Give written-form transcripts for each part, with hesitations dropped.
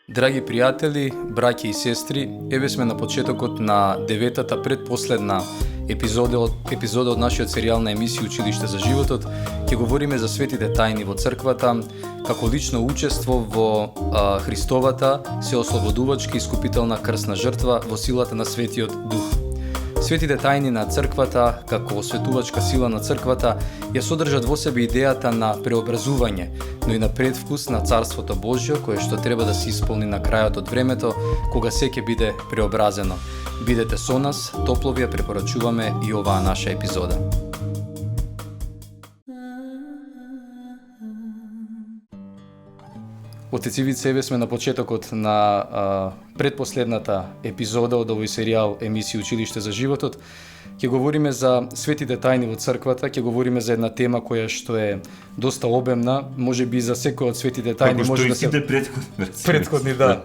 Драги пријатели, браќи и сестри, еве сме на почетокот на деветата предпоследна епизода од нашиот серијал на емисија Училиште за животот. Ќе говориме за светите тајни во црквата, како лично учество во Христовата сеослободувачка искупителна крсна жртва во силата на Светиот Дух. Светите тајни на црквата, како осветувачка сила на црквата, ја содржат во себе идејата на преобразување, но и на предвкус на Царството Божјо, кое што треба да се исполни на крајот од времето, кога се ќе биде преобразено. Бидете со нас, топло ви ја препорачуваме и оваа наша епизода. Отец Ивица, еве сме на почетокот на предпоследната епизода од овој серијал емисија Училиште за животот. Ќе говориме за светите тајни во црквата, ќе говориме за една тема која што е доста обемна, можеби за секој од светите тајни може да се предходни, да.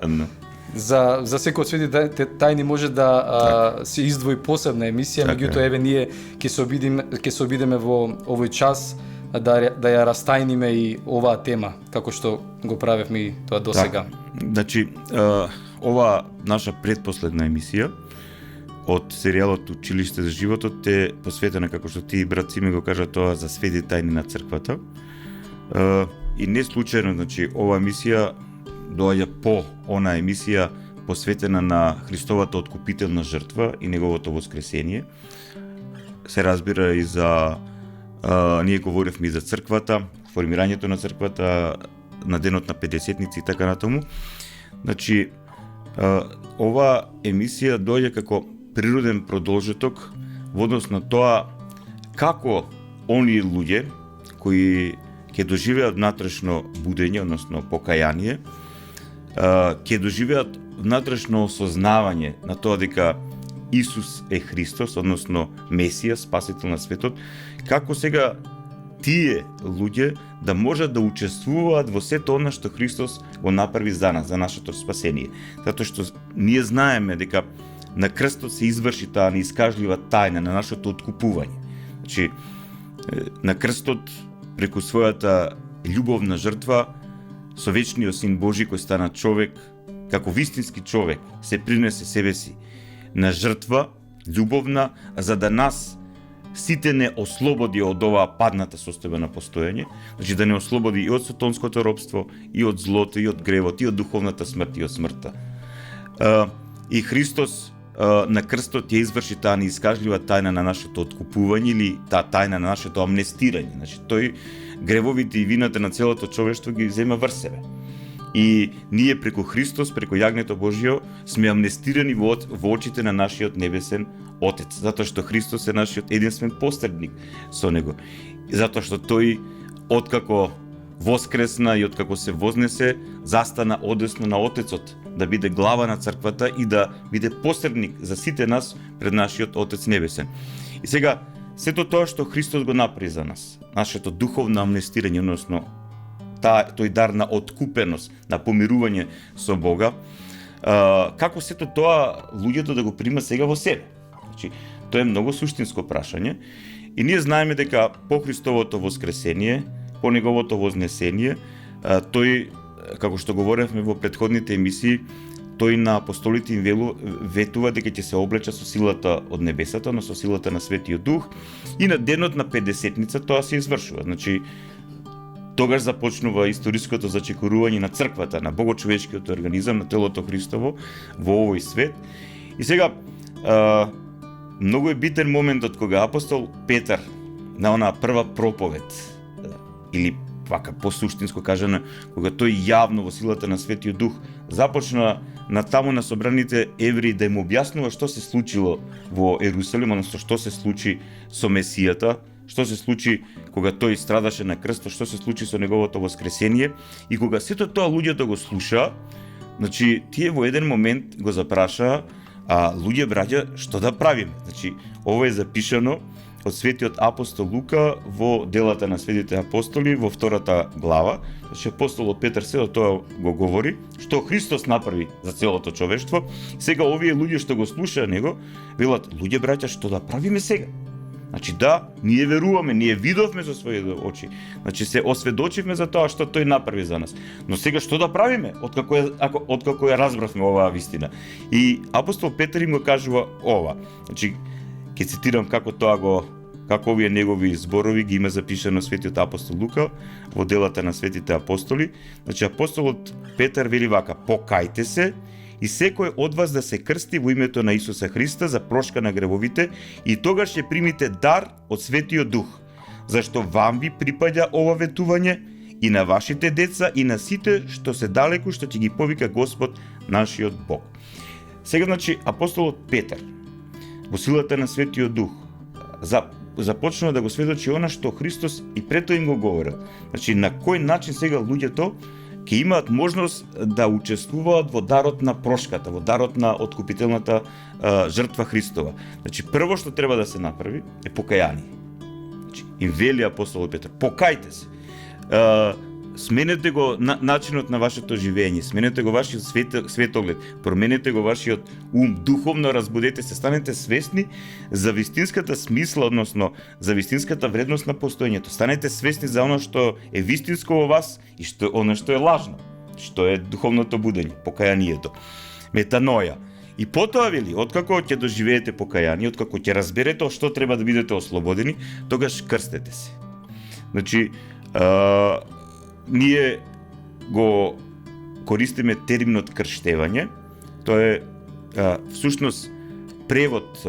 За секој од светите тајни може да се издвои посебна емисија, меѓутоа еве ние ќе се обидеме во овој час да ја растајниме и оваа тема, како што го правевме и тоа досега. Значи, ова наша предпоследна емисија од серијалот Училиште за животот е посветена, како што ти, брат Симе, го кажа тоа, за светите тајни на црквата. И не случајно, значи, ова емисија доаѓа по она емисија посветена на Христовата откупителна жртва и неговото воскресение. Се разбира и за ние говоревме и за црквата, формирањето на црквата, на денот на Педесетници и така натаму. Значи, ова емисија доаѓа како природен продолжеток во однос на тоа како оние луѓе кои ќе доживеат внатрешно будење, односно покаяние, ќе доживеат внатрешно осознавање на тоа дека Исус е Христос, односно Месија, спасител на светот, како сега тие луѓе да можат да учествуваат во сето она што Христос го направи за нас, за нашето спасение. Затоа што ние знаеме дека на крстот се изврши таа неискажлива тајна на нашето откупување. Значи, на крстот, преку својата љубовна жртва, со вечниот Син Божи кој стана човек, како вистински човек, се принесе себе си на жртва, љубовна, за да нас сите не ослободи од оваа падната состојба на постојање, значи да не ослободи и од сатонското робство, и од злото, и од гревот, и од духовната смрт, и од смртта. И Христос на крстот ја изврши таа неискажлива тајна на нашето откупување или таа тајна на нашето амнестирање. Значи тој гревовите и вината на целото човештво ги зема врз себе. И ние преку Христос, преку јагнето Божјо, сме амнестирани во очите на нашиот небесен Отец, затоа што Христос е нашиот единствен посредник со него. И затоа што тој откако воскресна и откако се вознесе, застана одесно на Отецот, да биде глава на црквата и да биде посредник за сите нас пред нашиот Отец небесен. И сега, сето тоа што Христос го направи за нас, нашето духовно амнестирање, односно тој дар на откупеност, на помирување со Бога, како сето тоа луѓето да го примат сега во себе? Значи, тоа е многу суштинско прашање и ние знаеме дека по Христовото воскресение, по неговото вознесение, тој, како што говоревме во претходните емисии, тој на апостолите им ветува дека ќе се облече со силата од небесата, но со силата на Светиот Дух, и на денот на Педесетница тоа се извршува. Значи, тогаш започнува историското зачекорување на црквата, на богочовечкиот организам, на телото Христово во овој свет. И сега, многу е битен моментот кога апостол Петар на онаа прва проповед, или вака посуштинско кажано, кога тој јавно во силата на Светиот Дух започна на таму на собраните евреи да им објаснува што се случило во Ерусалим, односно што се случи со Месијата, што се случи кога тој страдаше на крстот, што се случи со неговото воскресение, и кога сето тоа луѓето го слуша, значи тие во еден момент го запрашаа: луѓе, браќа, што да правиме? Значи, ова е запишано од светиот апостол Лука во делата на светите апостоли во втората глава. Значи, апостолот Петар сето тоа го говори, што Христос направи за целото човештво. Сега овие луѓе што го слушаа него, велат: луѓе, браќа, што да правиме сега? Значи да, ние веруваме, ние видовме со своите очи. Значи се осведочивме за тоа што тој направи за нас. Но сега што да правиме откако ја разбравме оваа вистина? И апостол Петар им го кажува ова. Значи ќе цитирам како овие негови зборови ги има запишано светиот апостол Лука во делата на светите апостоли. Значи апостолот Петар вели вака: покајте се и секој од вас да се крсти во името на Исуса Христа за прошка на гревовите и тогаш ќе примите дар од Светиот Дух, зашто вам ви припаѓа ова ветување и на вашите деца и на сите што се далеку, што ќе ги повика Господ нашиот Бог. Сега, значи, апостолот Петар во силата на Светиот Дух започнува да го сведочи она што Христос и прето им го говорил. Значи, на кој начин сега луѓето ќе имаат можност да учествуваат во дарот на прошката, во дарот на откупителната жртва Христова. Значи, прво што треба да се направи е покаяние. Значи, им вели апостол Петар: покајте се. Сменете го начинот на вашето живење, сменете го вашиот светоглед, променете го вашиот ум, духовно разбудете се, станете свесни за вистинската смисла, односно за вистинската вредност на постоењето. Станете свесни за оно што е вистинско во вас и оно што е лажно, што е духовното будење, покајанието. Метаноја. И потоа вели, откако ќе доживеете покаяние, откако ќе разберете што треба да бидете ослободени, тогаш крстете се. Значи, ние го користиме терминот крштевање. Тоа е всушност превод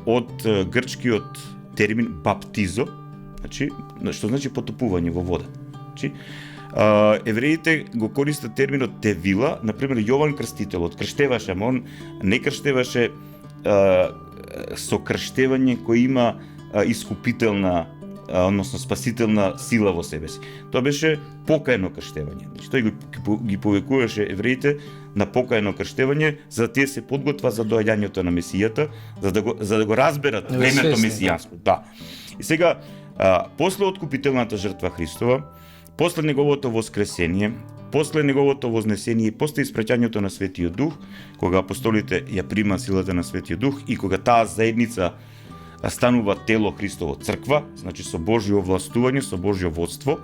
од грчкиот термин баптизо, значи што значи потопување во вода. Значи евреите го користат терминот тевила, на пример Јован Крстителот крштеваше, ама он не крштеваше со крштевање кој има искупителна, односно спасителна сила во себе си. Тоа беше покајно крштевање. Значи, тој ги повекуваше евреите на покајно крштевање, за да тие се подготва за доаѓањето на Месијата, за да го разберат времето месијанско. Да. И сега, после откупителната жртва Христова, после неговото воскресение, после неговото вознесение и после испраќањето на Светиот Дух, кога апостолите ја прима силата на Светиот Дух и кога таа заедница станува тело Христово, црква, значи со Божјо властување, со Божјо водство,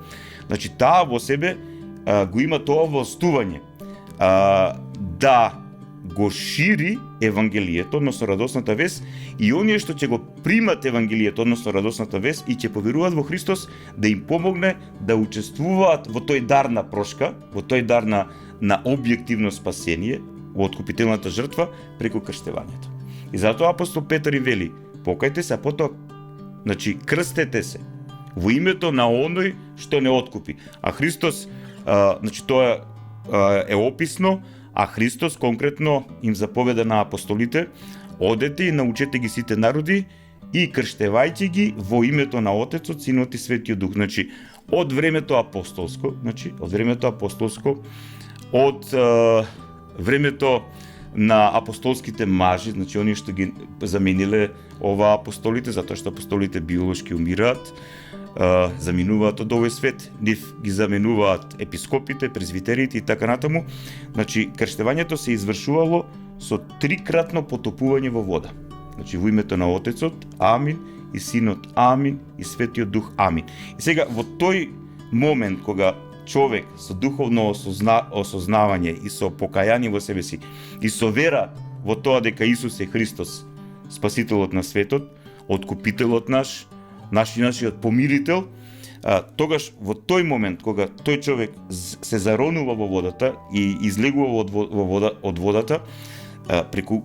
значи таа во себе го има тоа властување да го шири евангелието, односно радосната вест, и оние што ќе го примат евангелието, односно радосната вест и ќе поверуваат во Христос, да им помогне да учествуваат во тој дар на прошка, во тој дар на објективно спасение, во откупителната жртва преку крштевањето. И затоа апостол Петар им вели: покајте се, а потоа, значи, крстете се во името на оној што не откупи. А Христос, значи, тоа е описно, а Христос конкретно им заповеда на апостолите: одете и научете ги сите народи и крштевајте ги во името на Отецот, Синот и Светиот Дух. Значи, од времето апостолско, од времето на апостолските мажи, значи оние што ги замениле ова апостолите, затоа што апостолите биолошки умираат, заминуваат од овој свет, нив ги заменуваат епископите, презвитерите и така натаму. Значи, крштевањето се извршувало со трикратно потопување во вода. Значи, во името на Отецот, амин, и Синот, амин, и Светиот Дух, амин. И сега, во тој момент, кога човек со духовно осознавање и со покаяние во себе си и со вера во тоа дека Исус е Христос, Спасителот на светот, Откупителот нашиот помирител, тогаш во тој момент кога тој човек се заронува во водата и излегува од водата, преку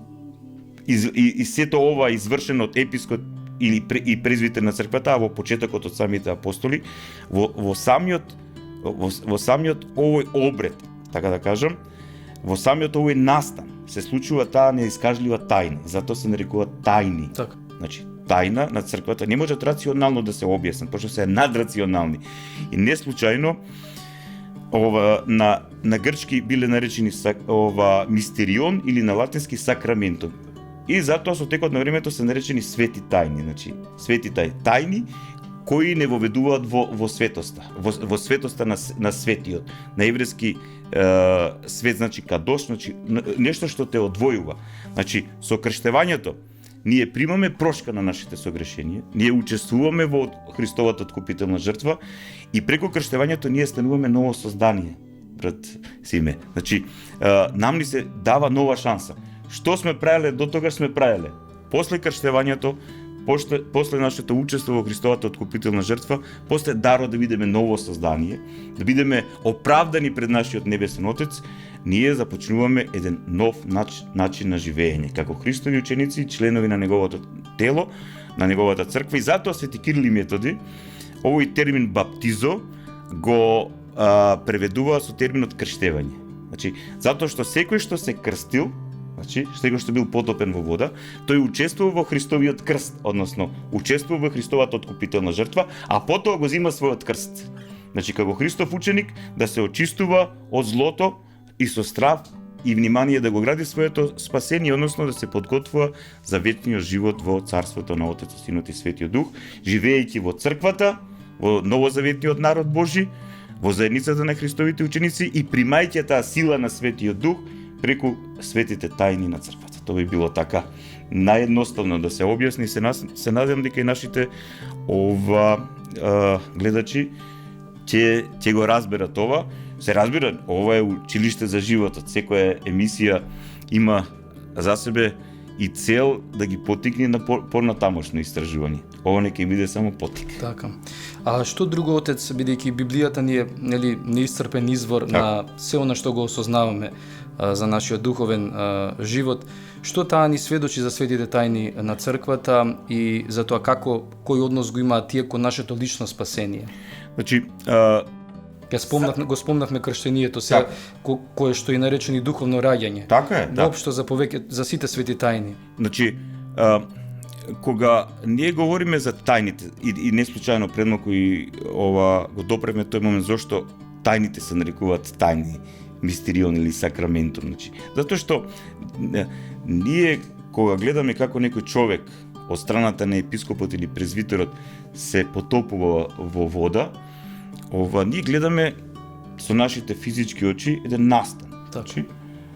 и сето ова извршено од епископ или и презвитер на црквата, а во почетокот од самите апостоли, во самиот овој обред, така да кажам, во самиот овој настан се случува таа неискажлива тајна, затоа се нарекува тајни. Така. Значи, тајна на црквата не може рационално да се објаснат, пошто се надрационални. И не случајно на грчки биле наречени мистерион или на латински сакраментум. И затоа со текот на времето се наречени свети тајни, значи свети тајни кои не воведуваат во светоста, во светоста на светиот. На еврејски свет значи кадош, значи нешто што те одвојува. Значи со крштевањето ние примаме прошка на нашите согрешенија, ние учествуваме во Христовата откупителна жртва и преку крштевањето ние стануваме ново создание, брат Симе. Значи, нам ни се дава нова шанса. Што сме правеле до тогаш сме правеле. После крштевањето, после нашето учество во Христовата откупителна жртва, после дарот да бидеме ново создание, да бидеме оправдани пред нашиот небесен Отец, ние започнуваме еден нов начин на живење, како Христови ученици, членови на неговото тело, на неговата црква. И затоа Свети Кирил и Методи овој термин баптизо го преведува со терминот крштевање. Значи, затоа што секој што се крстил, значи, секој што бил потопен во вода, тој учествува во Христовиот крст, односно, учествува во Христовата откупителна жртва, а потоа го зима својот крст. Значи, како Христов ученик, да се очистува од злото и со страв и внимание да го гради своето спасение, односно да се подготвува за вечниот живот во Царството на Отецот, Синот и Светиот Дух, живеејќи во црквата, во новозаветниот народ Божи, во заедницата на Христовите ученици и примајќи таа сила на Светиот Дух преку светите тајни на црквата. Тоа би било така наједноставно да се објасни. Се надевам дека и нашите гледачи ќе го разберат ова. Се разбира, ова е училиште за животот. Секоја емисија има за себе и цел да ги потикне на понатамошно истражување. Ова не ќе биде само потик. Така. А што друго, Отец, бидејќи Библијата ни е неисцрпен извор на се она што го осознаваме за нашиот духовен живот, што таа ни сведочи за светите тајни на црквата и за тоа кој однос го имаат тие кон нашето лично спасение? Значи, го спомнавме крштението сега, кое што е наречено духовно раѓање. Така е, да. Воопшто за сите свети тајни. Значи, кога ние говориме за тајните и не случајно пред малку и го допреме тој момент зошто тајните се нарекуваат тајни, мистерион или сакраментум, значи, затоа што ние кога гледаме како некој човек од страната на епископот или презвитерот се потопува во вода, ние гледаме со нашите физички очи еден настан. Така.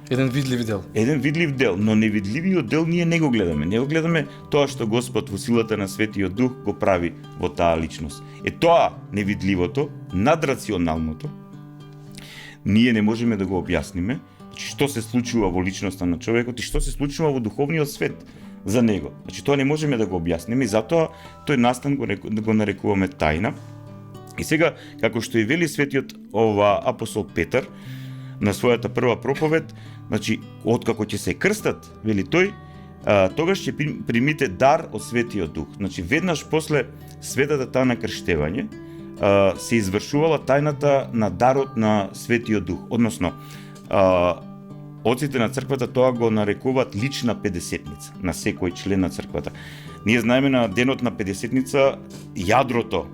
Еден видлив дел. Еден видлив дел, но невидливиот дел ние не го гледаме. Не го гледаме тоа што Господ во силата на Светиот Дух го прави во таа личност. Тоа невидливото, надрационалното, ние не можеме да го објасниме, што се случува во личноста на човекот и што се случува во духовниот свет за него. Значи тоа не можеме да го објасниме и затоа тој настан го нарекуваме тајна. И сега, како што и вели светиот апостол Петар на својата прва проповед, значи откако ќе се крстат, вели тој, тогаш ќе примите дар од Светиот Дух. Значи веднаш после светата тајна крштевање се извршувала тајната на дарот на Светиот Дух, односно отците на црквата тоа го нарекуваат лична педесетница на секој член на црквата. Ние знаеме на денот на педесетница јадрото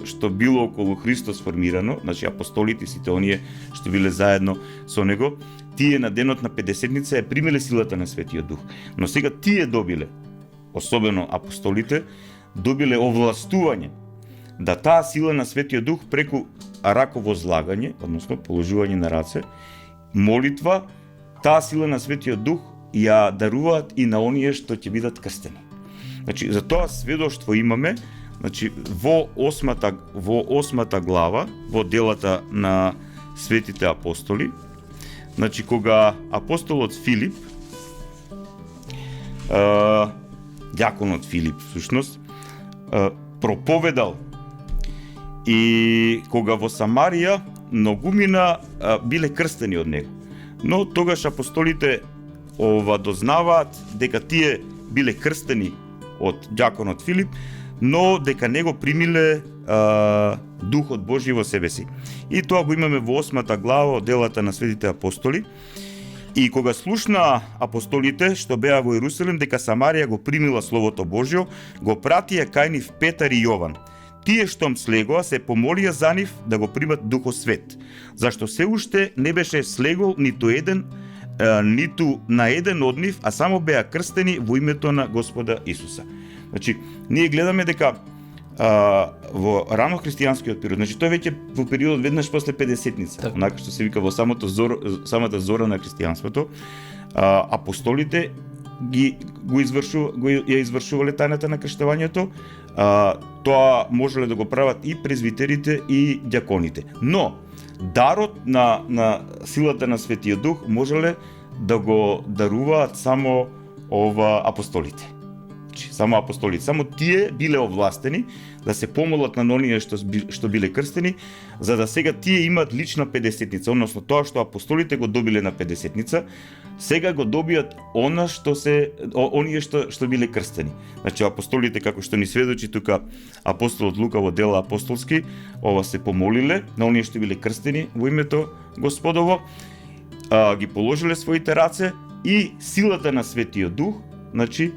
што било околу Христос формирано, значи апостолите, сите оние што биле заедно со него, тие на денот на педесетница ја примеле силата на Светиот Дух. Но сега тие добиле, особено апостолите, добиле овластување да таа сила на Светиот Дух преку раково злагање, односно положување на раце, молитва, таа сила на Светиот Дух ја даруваат и на оние што ќе бидат крстени. Значи, за тоа сведоштво имаме, значи во осмата глава, во делата на светите апостоли, значи кога апостолот Филип, дјаконот Филип всушност, проповедал и кога во Самарија многумина биле крстени од него. Но тогаш апостолите дознаваат дека тие биле крстени од дјаконот Филип, но дека него примиле Духот Божи во себе си. И тоа го имаме во 8 глава од делата на светите апостоли. И кога слушна апостолите што беа во Иерусалим дека Самарија го примила Словото Божјо, го пратија кај нив Петар и Јован. Тие штом слегоа се помолија за нив да го примат Духот Свет, зашто се уште не беше слегол ниту на еден од нив, а само беа крстени во името на Господа Исуса. Значи, ние гледаме дека во рано христијанскиот период, значи тој веќе во периодот веднаш после 50-ница, онака што се вика во самата зора на христијанството, апостолите ја извршувале тајната на крштевањето, тоа можеле да го прават и презвитерите и ѓаконите. Но дарот на силата на Светиот Дух можеле да го даруваат само апостолите. Само апостолите, само тие биле овластени да се помолат на оние што биле крстени, за да сега тие имаат лична 50-ница, односно тоа што апостолите го добиле на 50-ница, сега го добијат оние што биле крстени. Значи апостолите, како што ни сведочи тука апостолот Лука во Дела апостолски, се помолиле на оние што биле крстени во името Господово, ги положиле своите раце и силата на Светиот Дух, значи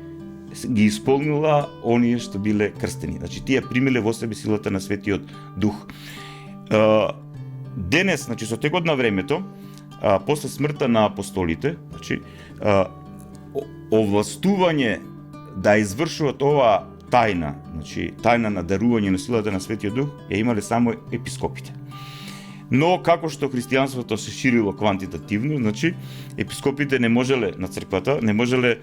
ги исполнила оние што биле крстени. Значи тие примиле во себе силата на Светиот Дух. Денес, значи со текот на времето, после смртта на апостолите, значи овластување да извршуваат оваа тајна, значи тајна на дарување на силата на Светиот Дух, ја имале само епископите. Но како што христијанството се ширило квантитативно, значи епископите не можеле на црквата, не можеле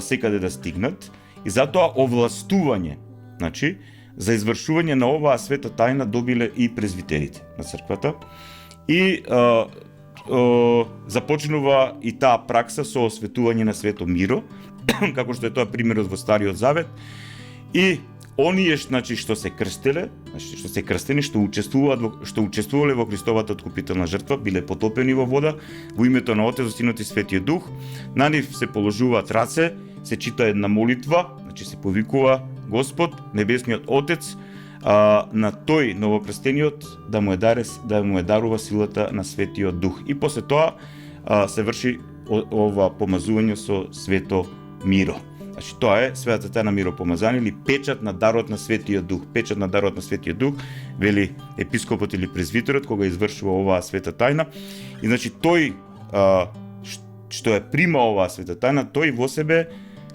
секаде да стигнат, и затоа овластување, значи за извршување на оваа света тајна добиле и презвитерите на црквата. И започнува и таа пракса со осветување на Свето Миро, како што е тоа примерот во Стариот Завет. И оние што се крстеле, значи што се крстени, што учествувале во Христовата откупителна жртва, биле потопени во вода во името на Отецот, Синот и Светиот Дух. На нив се положуваат раце, се чита една молитва, значи се повикува Господ, Небесниот Отец, на тој новокрстениот да му е дарува силата на Светиот Дух. И после тоа се врши ова помазување со Свето Миро. Значи тоа е светата тајна миропомазание или печат на дарот на Светиот Дух. Печат на дарот на Светиот Дух, вели епископот или презвитерот кога извршува оваа света тајна. И значи тој што ја прима оваа света тајна, тој во себе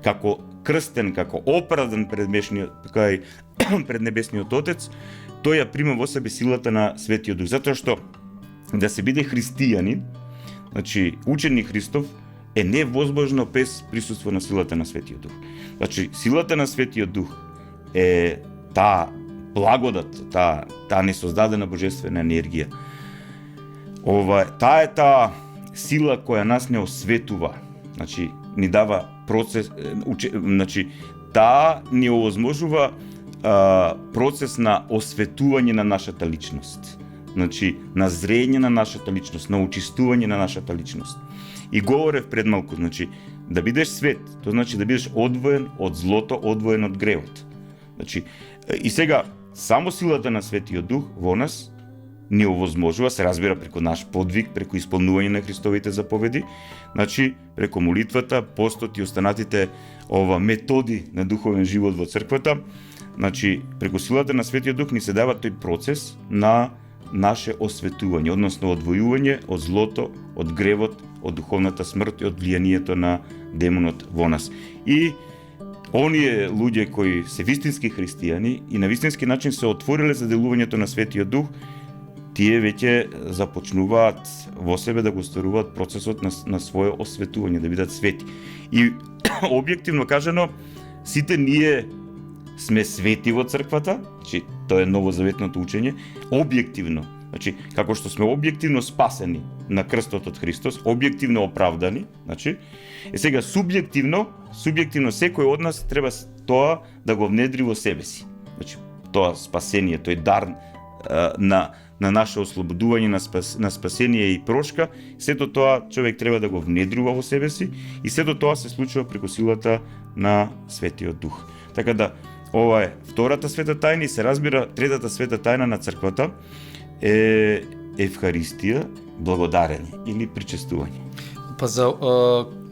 како крстен, како оправдан пред Небесниот Отец, тој ја прима во себе силата на Светиот Дух. Затоа што да се биде христијанин, значи ученик Христов, е невозможно без присуство на силата на Светиот Дух. Значи, силата на Светиот Дух е таа благодат, таа несоздадена божествена енергија. Таа е таа сила која нас не осветува. Значи, ни дава процес, значи, таа ни овозможува процес на осветување на нашата личност. Значи, на зрење на нашата личност, на очистување на нашата личност. И говорев пред малку, значи, да бидеш свет, тоа значи да бидеш одвоен од злото, одвоен од гревот. Значи, и сега, само силата на Светиот Дух во нас ни овозможува, се разбира преку наш подвиг, преку исполнување на Христовите заповеди, значи, преку молитвата, постот и останатите методи на духовен живот во црквата, значи, преку силата на Светиот Дух ни се дава тој процес на наше осветување, односно одвојување од злото, од гревот, од духовната смрт и од влијанието на демонот во нас. И оние луѓе кои се вистински христијани и на вистински начин се отвориле за делувањето на Светиот Дух, тие веќе започнуваат во себе да го старуваат процесот на свое осветување, да бидат свети. И објективно кажано, сите ние сме свети во црквата, значи тоа е новозаветното учење, објективно, значи како што сме објективно спасени на крстот од Христос, објективно оправдани, значи, и сега субјективно секој од нас треба тоа да го внедри во себе си. Значи, тоа спасение, тој дар на наше ослободување, на спасение и прошка, сето тоа човек треба да го внедрува во себе си и сето тоа се случува преку силата на Светиот Дух. Така да, ова е втората света тајна и се разбира третата света тајна на црквата е Евхаристија, благодарење или причестување. Па за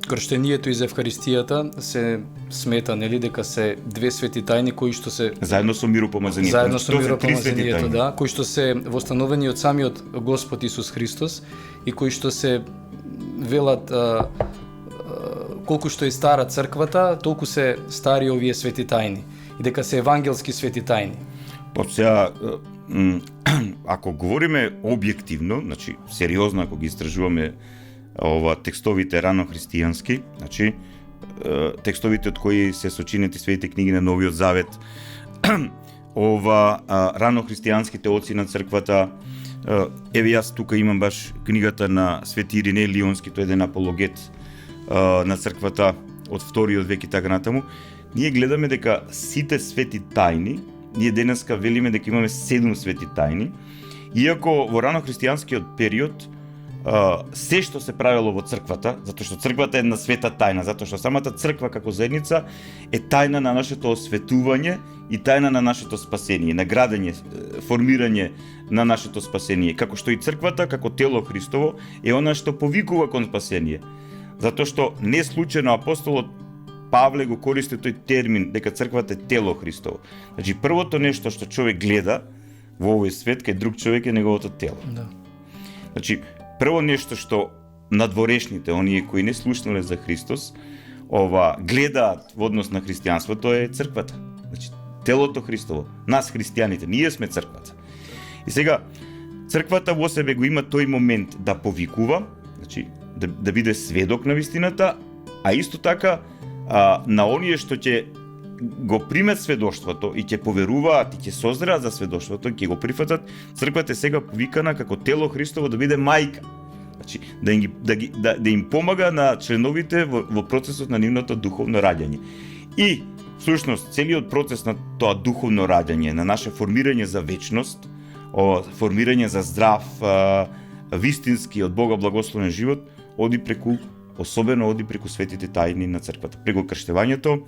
крштението и за Евхаристијата се смета, нели, дека се две свети тајни кои што се заедно со миропомазанието. Заедно со миропомазанието, да, кои што се востановени од самиот Господ Исус Христос и кои што се велат колку што е стара црквата, толку се стари овие свети тајни и дека се евангелски свети тајни. Сега, ако говориме објективно, значи сериозно ако ги истражуваме текстовите рано-христијански, значи текстовите од кои се сочинети светите книги на Новиот Завет, рано-христијанските оци на црквата, еве јас тука имам баш книгата на Свети Ирине Лионски, тој еден апологет на црквата од вториот век и така натаму. Ние гледаме дека сите свети тајни, ние денеска велиме дека имаме 7 свети тајни, иако во рано-христијанскиот период се што се правело во црквата, затоа што црквата е една света тајна, затоа што самата црква како заедница е тајна на нашето осветување и тајна на нашето спасение, на градење, формирање на нашето спасение, како што и црквата како тело Христово е она што повикува кон спасение. Затоа што не случајно апостолот Павле го користи тој термин дека црквата е тело Христово. Значи првото нешто што човек гледа во овој свет кај друг човек е неговото тело. Да. Значи прво нешто што надворешните, оние кои не слушнале за Христос, гледаат во однос на христијанството е црквата. Значи телото Христово, нас христијаните, ние сме црквата. И сега црквата во себе го има тој момент да повикува, значи да биде сведок на вистината, а исто така на оние што ќе го примат сведоштвото и ќе поверуваат и ќе созреат за сведоштвото, ќе го прифатат, црквата е сега повикана како тело Христово да биде мајка. Значи да им помага на членовите во процесот на нивното духовно раѓање. И всушност целиот процес на тоа духовно раѓање, на наше формирање за вечност, формирање за здрав, вистински од Бога благословен живот, особено оди преку светите тајни на црквата, преку крштевањето,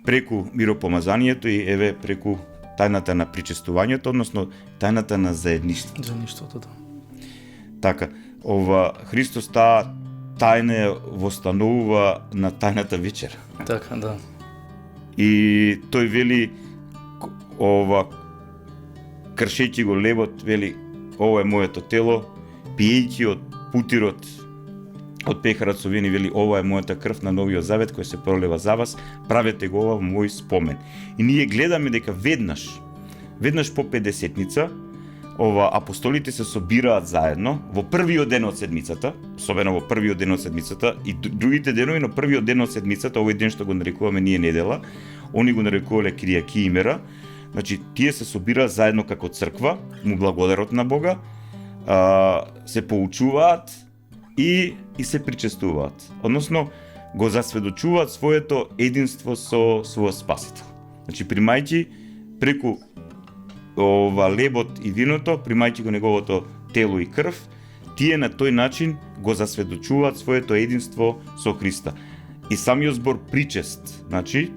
преку миропомазанието и еве преку тајната на причестувањето, односно тајната на заедништвото. Заедништвото, да. Така, Христос таа тајна востановува на тајната вечер. Така, да. И тој вели кршејќи го лебот, вели ова е моето тело, пиејќи од путирот од пехарот со вини, вели ова е мојата крв на Новиот Завет која се пролива за вас, правете го ова во мој спомен. И ние гледаме дека веднаш по 50-ница, апостолите се собираат заедно во првиот ден од седмицата, особено во првиот ден од седмицата и другите денови, но првиот ден од седмицата, овој ден што го нарекуваме ние недела, они го нарекувале Киријакиимера. Значи тие се собираат заедно како црква, му благодарат на Бога, се поучуваат и се причестуваат. Односно го засведочуваат своето единство со својот Спасител. Значи примајќи преку лебот и виното, примајќи го неговото тело и крв, тие на тој начин го засведочуваат своето единство со Христа. И самиот збор причест, значи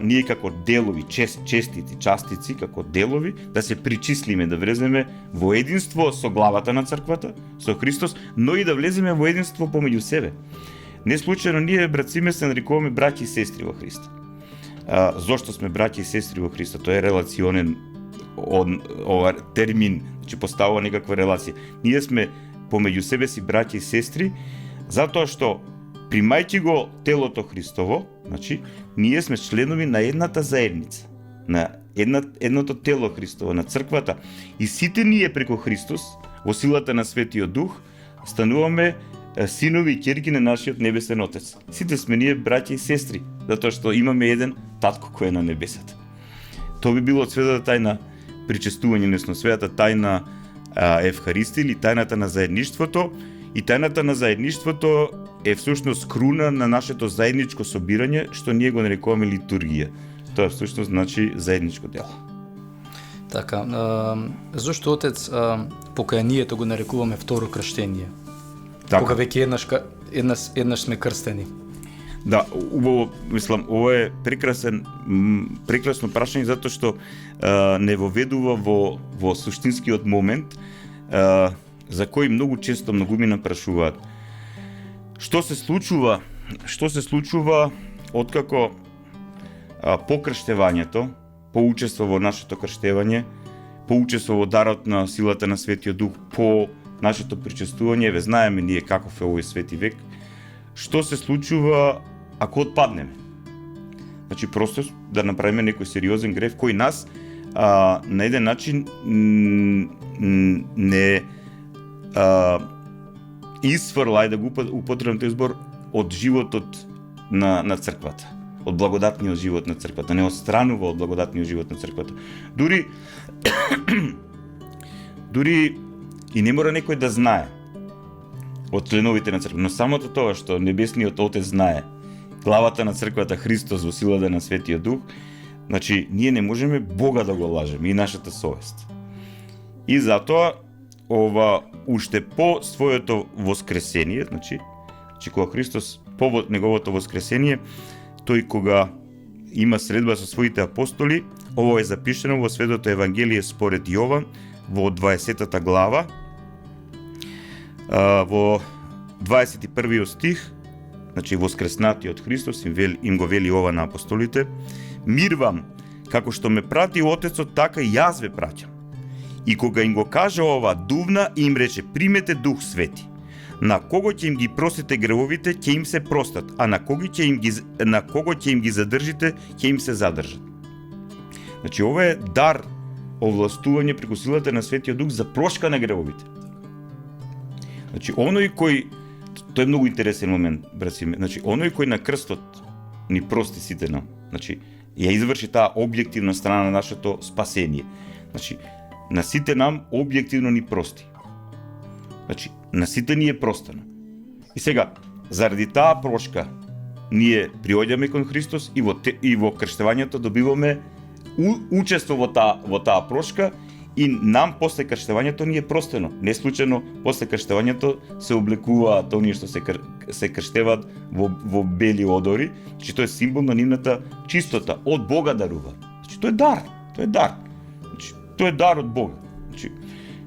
ние како делови, честици, частици, како делови, да се причислиме, да влеземе во единство со главата на црквата, со Христос, но и да влеземе во единство помеѓу себе. Не случајно ние, братциме, се нарекуваме браќи и сестри во Христа. Зошто сме браќи и сестри во Христа? Тоа е релационен термин, че поставува некаква релација. Ние сме помеѓу себе си браќи и сестри, затоа што примајќи го телото Христово, значи, ние сме членови на едната заедница, на едното тело Христово, на црквата. И сите ние преку Христос, во силата на Светиот Дух, стануваме синови и ќерки на нашиот небесен Отец. Сите сме ние браќи и сестри, затоа што имаме еден татко кој е на небесата. Тоа би било светата тајна причестување, односно светата тајна Евхаристија или тајната на заедништвото. И тајната на заедништвото е всушност круна на нашето заедничко собирање, што ние го нарекуваме литургија. Тоа всушност значи заедничко дело. Така, зошто Отец покајанието го нарекуваме второ крштение? Така. Кога веќе еднаш сме крстени. Да, убаво, мислам, ова е прекрасно прашање, затоа што не воведува во суштинскиот момент, за кој многу често многумина прашуваат. Што се случува откако по крштевањето, по учество во нашето крштевање, по учество во дарот на силата на Светиот Дух, по нашето причестување, ве знаеме ние каков е овој свети век, што се случува ако отпаднеме? Значи, просто да направиме некој сериозен грев кој нас на еден начин не изфрла, да го употребам тој збор, од животот на црквата, од благодатниот живот на црквата, не отстранува од благодатниот живот на црквата. Дури и не мора некој да знае од членовите на црквата, но самото тоа што небесниот Отец знае, главата на црквата Христос во силата на Светиот Дух, значи ние не можеме Бога да го лажеме и нашата совест. И затоа ова уште по своето воскресение, значи кога Христос по неговото воскресение, тој кога има средба со своите апостоли, ово е запишено во Светото Евангелие според Јован во 20 глава, во 21 стих, значи воскреснатиот Христос им го вели ова на апостолите: мир вам, како што ме прати Отецот, така и јас ве праќам. И кога им го кажа ова, дувна и им рече: примете Дух Свети. На кого ќе им ги простите гревовите, ќе им се простат, а на кого ќе им ги задржите, ќе им се задржат. Значи ова е дар, овластување преку силата на Светиот Дух за прошка на гревовите. Значи оној кој, тоа е многу интересен момент, братци, значи оној кој на крстот ни прости сите нам, значи ја изврши таа објективна страна на нашето спасение. Значи на сите нам објективно ни прости. Значи на сите ни е простено. И сега, заради таа прошка, ние приоѓаме кон Христос и во крштевањето добиваме учество во таа прошка, и нам после крштевањето ни е простено. Не случајно после крштевањето се облекуваат оние што се крштеваат во бели одори, значи тоа е символ на нивната чистота, од Бога дарува. Значи тоа е дар, Значи тоа е дар од Бога. Значи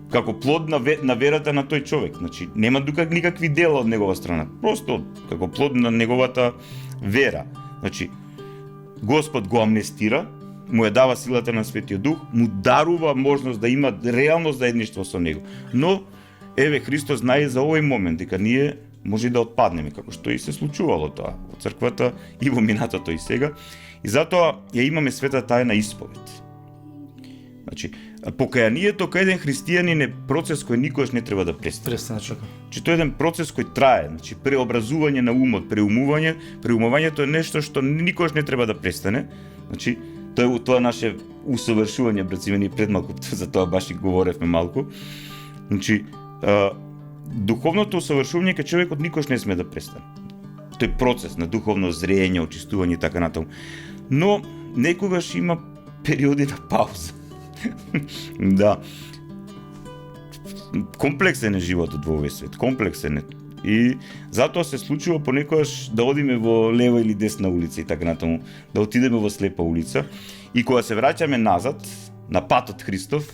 како плод на верата на тој човек. Значи нема никакви дела од негова страна, просто како плод на неговата вера. Значи Господ го амнестира, му ја дава силата на Светиот Дух, му дарува можност да има реално заедништво со него. Но еве Христос знае за овој момент дека ние може да отпаднеме, како што и се случувало тоа во црквата и во минатото и сега. И затоа ја имаме света тајна исповед. Значи, покајанието кај еден христијанин е процес кој никогаш не треба да престане. Значи, тоа е еден процес кој трае, значи преобразување на умот, преумувањето е нешто што никогаш не треба да престане. Значи, тоа е наше усовршување, братци, пред малку за тоа баш и говоревме малку. Значи, духовното усовршување кај човекот никогаш не сме да престане. Тој процес на духовно зрење, очистување и така натаму. Но некогаш има периоди на пауза. Да. Комплексен е животот во овој свет, комплексен е. И затоа се случува понекогаш да одиме во лева или десна улица и така натаму, да отидеме во слепа улица, и кога се враќаме назад на патот Христов,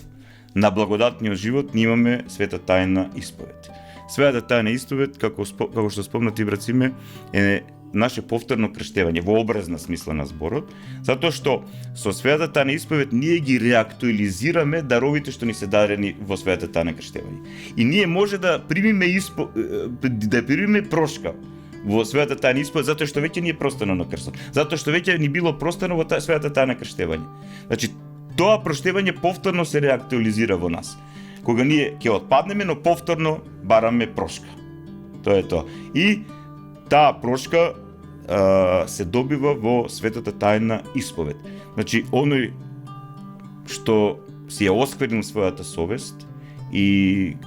на благодатниот живот, ние имаме света тајна исповед. Света тајна исповед, како што спомнати братциме, е наше повторно крштевање во образна смисла на зборот, затоа што со светата тајна исповед ние ги реактуализираме даровите што ни се дадени во светата тајна крштевање. И ние може да примиме прошка во светата тајна исповед затоа што веќе ни е простено на крстот. Затоа што веќе ни било простено во светата тајна крштевање. Значи тоа проштевање повторно се реактуализира во нас. Кога ние ќе отпаднеме, но повторно бараме прошка. Тоа е тоа. И таа прошка се добива во светата тајна исповед. Значи, оној што си ја осквернил својата совест и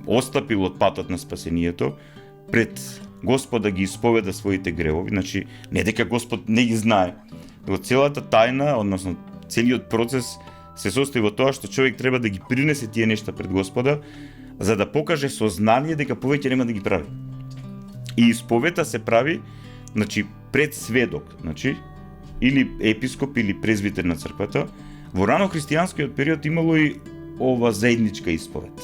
остапил од патот на спасението, пред Господа ги исповеда своите гревови, значи, не дека Господ не ги знае, но целата тајна, односно целиот процес се состои во тоа што човек треба да ги принесе тие нешта пред Господа, за да покаже сознание дека повеќе нема да ги прави. И исповета се прави, значи, пред сведок, значи, или епископ или презвитер на црквата. Во рано христијанскиот период имало и ова заедничка исповед.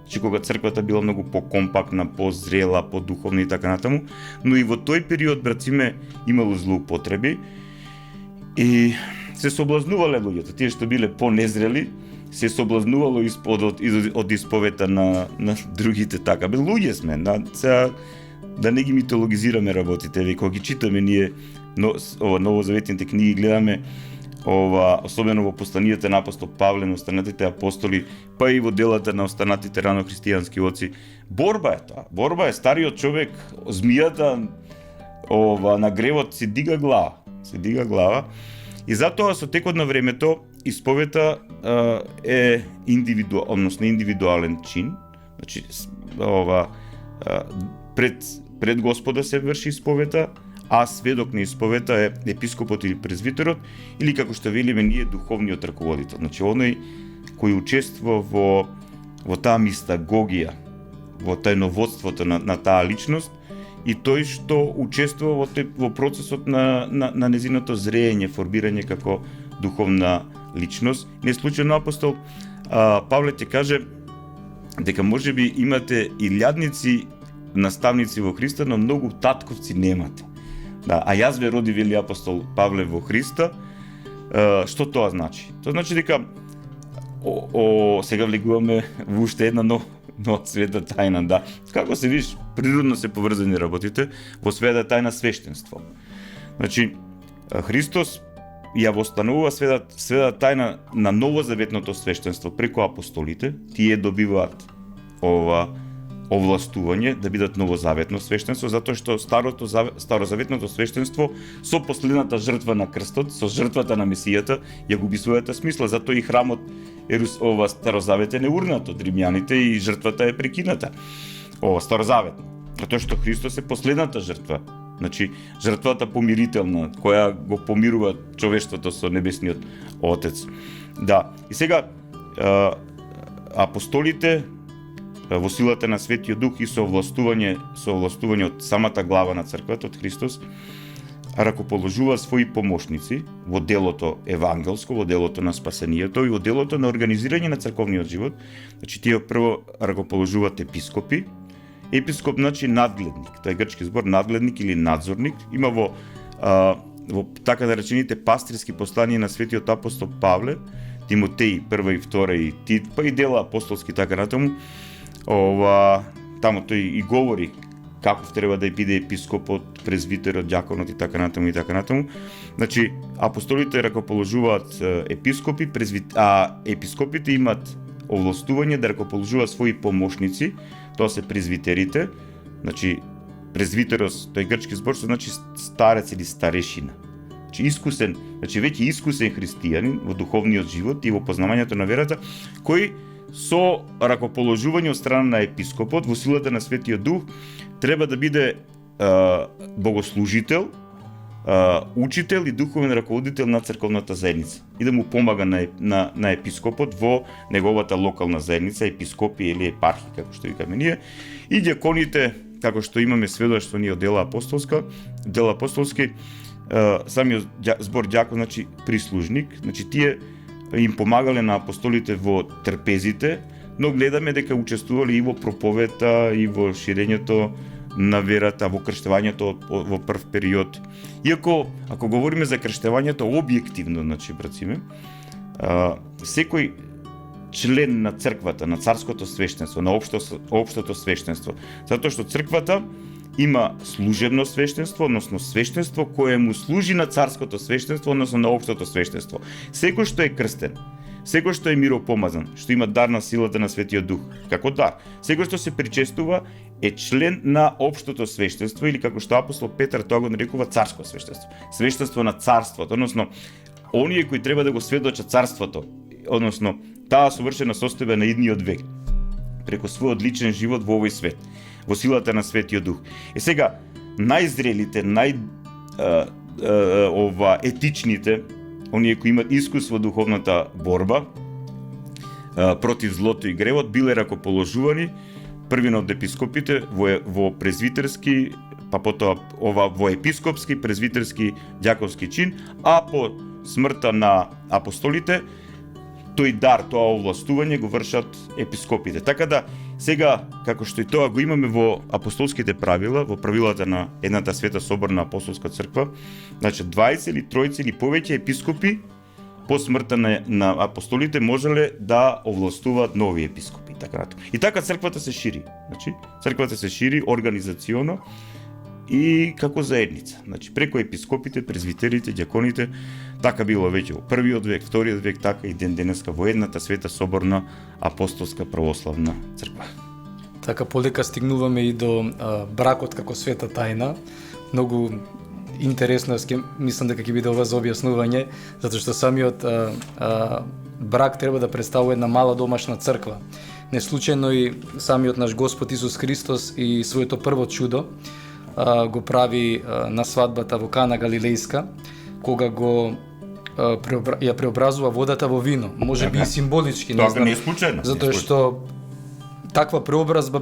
Значи, кога црквата била многу покомпактна, позрела, подуховна и така натаму, но и во тој период, братциме, имало злоупотреби и се соблазнувале луѓето, тие што биле понезрели, се соблазнувало од исповета на другите така. Бе, луѓе сме, да не ги митологизираме работите, кога ги читаме ние новозаветните книги, гледаме особено во посланието на апостол Павле, на останатите апостоли, па и во делата на останатите рано христијански оци. Борба е тоа. Борба е стариот човек, змијата на гревот се дига глава. И затоа со текот на времето исповета е индивидуален чин. Значи пред Господа се врши исповета, а сведок на исповета е епископот или презвитерот, или како што велиме ние духовниот раководител. Значи оној кој учествува во таа мистагогија, во тајноводството на таа личност, и тој што учествува во процесот на незиното зреење, формирање како духовна личност. Не случајно апостол Павле ќе каже дека можеби имате илјадници наставници во Христа, но многу татковци немате. Да, а јас ве роди, вели апостол Павле, во Христа. Што тоа значи? Тоа значи дека сега влегуваме во уште една нова света тајна, да. Како се виш, природно се поврзани работите во света тајна свештенство. Значи, Христос ја востанува света тајна на новозаветното свештенство преку апостолите. Тие добиваат овластување да бидат новозаветно свештенство, затоа што старозаветното свештенство со последната жртва на крстот, со жртвата на Месијата, ја губи својата смисла. Затоа и храмот старозаветен е урнат од римјаните и жртвата е прекината. Старозаветно. Затоа што Христос е последната жртва. Значи, жртвата помирителна, која го помирува човештвото со небесниот Отец. Да, и сега апостолите во силата на Светиот Дух и со овластување од самата глава на црквата, од Христос, ракоположува своји помошници во делото евангелско, во делото на спасението и во делото на организирање на црковниот живот. Значи, тие прво ракоположуваат епископи. Епископ значи надгледник. Тоа е грчки збор надгледник или надзорник. Има во така да речените пастирски посланија на Светиот апостол Павле, Тимотеј 1 и 2 и Тит, па и дела апостолски така натаму. Таму тој и говори каков треба да биде епископот, презвитерот, дјаконот и така натаму. Значи, апостолите ракоположуваат епископи, а епископите имаат овластување да ракоположуваат своји помошници, тоа се презвитерите. Значи, презвитерот, тој грчки збор, што значи старец или старешина. Значи, искусен, веќе искусен христијанин во духовниот живот и во познавањето на верата, кој со ракоположување од страна на епископот во силата на Светиот Дух треба да биде богослужител, учител и духовен раководител на црковната заедница и да му помага на епископот во неговата локална заедница, епископи или епархи, како што викаме ние, и дјаконите, како што имаме сведоштво ние од дела апостолски, самиот збор дјакон значи прислужник, значи тие им помагале на апостолите во трпезите, но гледаме дека учествувале и во проповета, и во ширењето на верата, во крштевањето во прв период. Иако, ако говориме за крштевањето објективно, значи, брациме, секој член на црквата, на царското свештенство, на општото свештенство, затоа што црквата има служебно свештенство, односно свештенство кое му служи на царското свештенство, односно на општото свештенство. Секој што е крстен, секој што е миропомазан, што има дар на силата на Светиот Дух, како дар, секој што се причестува е член на општото свештенство или како што апостол Петар тоа го нарекува царско свештенство. Свештенство на царството, односно оние кои треба да го сведочат царството, односно таа совршена состојба на идниот век, преку својот личен живот во овој свет, во силата на Светиот Дух. Сега, најзрелите, етичните, оние кои имат искус во духовната борба против злото и гревот, биле ракоположувани првино од епископите во презвитерски, па потоа во епископски, презвитерски, дјаконски чин, а по смртта на апостолите, тој дар, тоа овластување го вршат епископите. Така да, сега, како што и тоа го имаме во апостолските правила, во правилата на едната света соборна апостолска црква, значи 20 или 30 или повеќе епископи по смртта на апостолите можеле да овластуваат нови епископи, така. И така црквата се шири. Значи, црквата се шири организационо и како заедница. Значи, преку епископите, презвитерите, дјаконите, Така било веќе во првиот век, вториот век, така и ден денеска во едната света соборна апостолска православна црква. Така полека стигнуваме и до бракот како света тајна. Многу интересно, мислам дека ќе биде ова за објаснување, затоа што самиот брак треба да представува една мала домашна црква. Не случајно и самиот наш Господ Исус Христос и своето прво чудо го прави на свадбата во Кана Галилејска, кога го ја преобразува водата во вино. Може би и символички, не знам. Не е случајно. Затоа што таква преобразба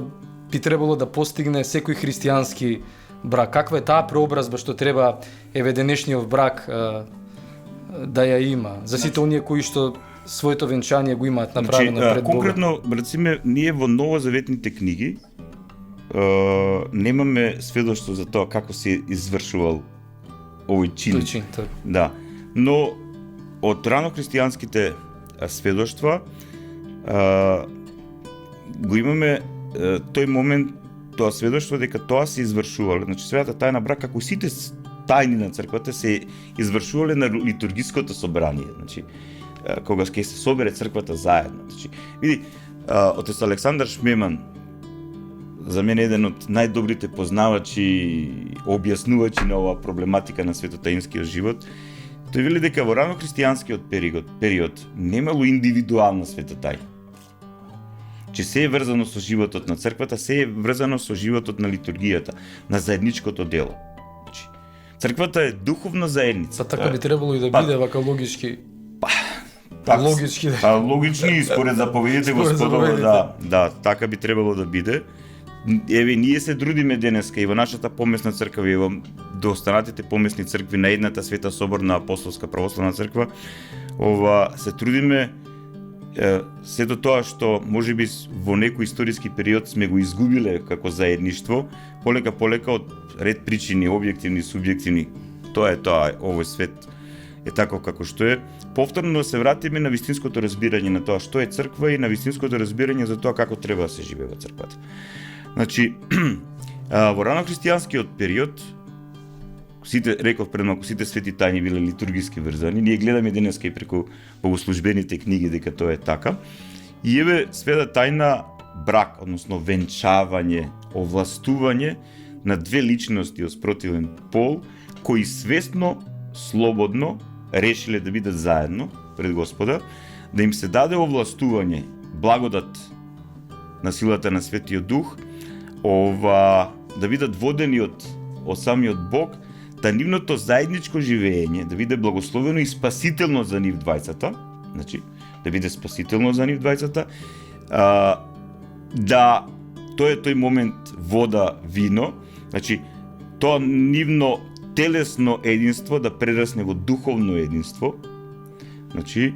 би требало да постигне секој христијански брак. Каква е таа преобразба што треба денешниот брак да ја има? За сите оние кои што своето венчание го имаат направено пред Бога. Конкретно, речиме, ние во новозаветните книги немаме сведоштво за тоа како се извршувал овој чин. Да. Но од ранохристијанските сведоштва го имаме тој момент, тоа сведоштво дека тоа се извршувало. Значи светата тајна брак, како сите тајни на црквата, се извршувале на литургиското собрание. Значи кога ќе се собере црквата заедно. Значи, види, отец Александар Шмеман, за мене еден од најдобрите познавачи, објаснувачи на оваа проблематика на светотаинскиот живот, тој вели дека во ранохристијанскиот период немало индивидуална света тајна. Че се е врзано со животот на црквата, се е врзано со животот на литургијата, на заедничкото дело. Значи, црквата е духовна заедница. Така би требало и да биде вака логички. Логични според заповедите Господова, да, така би требало да биде. Еве, ние се трудиме денеска и во нашата помесна црква и во останатите помесни цркви на едната света соборна апостолска православна црква, се трудиме сето тоа што можеби во некој историски период сме го изгубиле како заедништво, полека од ред причини, објективни, субјективни. Тоа, овој свет е тако како што е. Повторно се вратиме на вистинското разбирање на тоа што е црква и на вистинското разбирање за тоа како треба да се живее во црквата. Значи, во ранохристијанскиот период, реков пред малку, сите свети тајни биле литургиски врзани. Ние гледаме денеска и преку богослужбените книги дека тоа е така. И еве света тајна брак, односно венчавање, овластување на две личности од спротивен пол, кои свесно, слободно решиле да бидат заедно пред Господа, да им се даде овластување, благодат на силата на Светиот Дух, да бидат водени од самиот Бог, да нивното заедничко живење да биде благословено и спасително за нив двајцата, значи, да биде спасително за нив двајцата, да тоа е тој момент вода, вино, значи, тоа нивно телесно единство да прерасне во духовно единство, значи,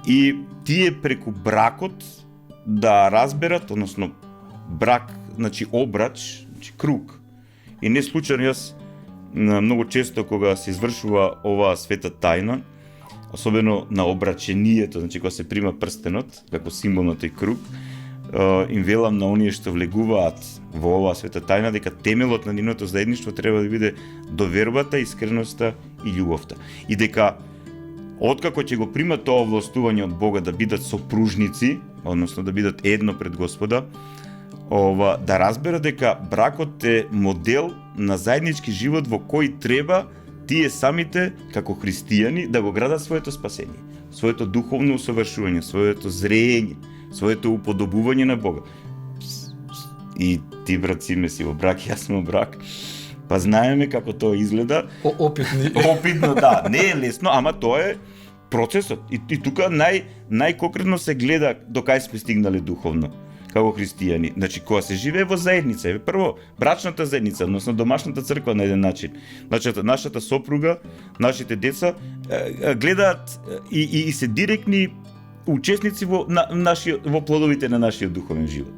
и тие преку бракот да разберат, односно брак, значи обрач, значи круг. И не случајно јас многу често кога се извршува оваа света тајна, особено на обрачението, значи кога се прима прстенот како символ на тој круг, им велам на оние што влегуваат во оваа света тајна дека темелот на нивното заедништво треба да биде довербата, искреноста и љубовта. И дека откако ќе го примат тоа овластување од Бога да бидат сопружници, односно да бидат едно пред Господа, да разберат дека бракот е модел на заеднички живот во кој треба тие самите како христијани да го градат своето спасение, своето духовно усовршување, своето зреење, своето уподобување на Бога. И ти, брат, си во брак, јас сме во брак. Па знаеме како тоа изгледа. Опитно, да. Не е лесно, ама тоа е процесот. И тука најконкретно се гледа до кај сме стигнале духовно како христијани. Значи, кога се живее во заедница, прво, брачната заедница, односно домашната црква на еден начин. Значи, нашата сопруга, нашите деца гледаат и се директни учесници во плодовите на нашиот духовен живот.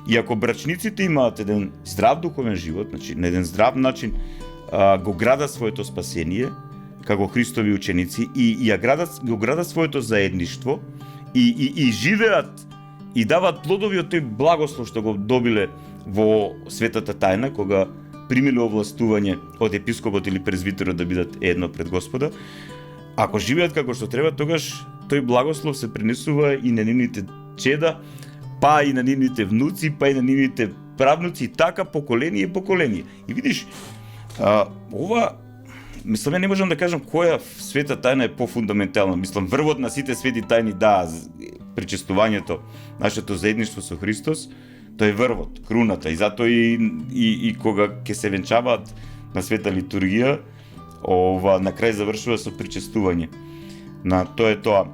И ако брачниците имаат еден здрав духовен живот, значи на еден здрав начин го градат своето спасение како Христови ученици и го градат своето заедништво и живеат и даваат плодови од тој благослов што го добиле во светата тајна, кога примиле овластување од епископот или презвитерот да бидат едно пред Господа, ако живеат како што треба, тогаш тој благослов се пренесува и на нивните чеда, па и на нивните внуци, па и на нивните правнуци, и така поколение и поколение. И видиш, ова, мислам, не можам да кажам која света тајна е пофундаментална. Мислам, врвот на сите свети тајни, да, причестувањето, нашето заедништво со Христос, тој е врвот, круната. И затоа и кога ќе се венчаваат на света литургија, на крај завршува со причестување. На тоа е тоа.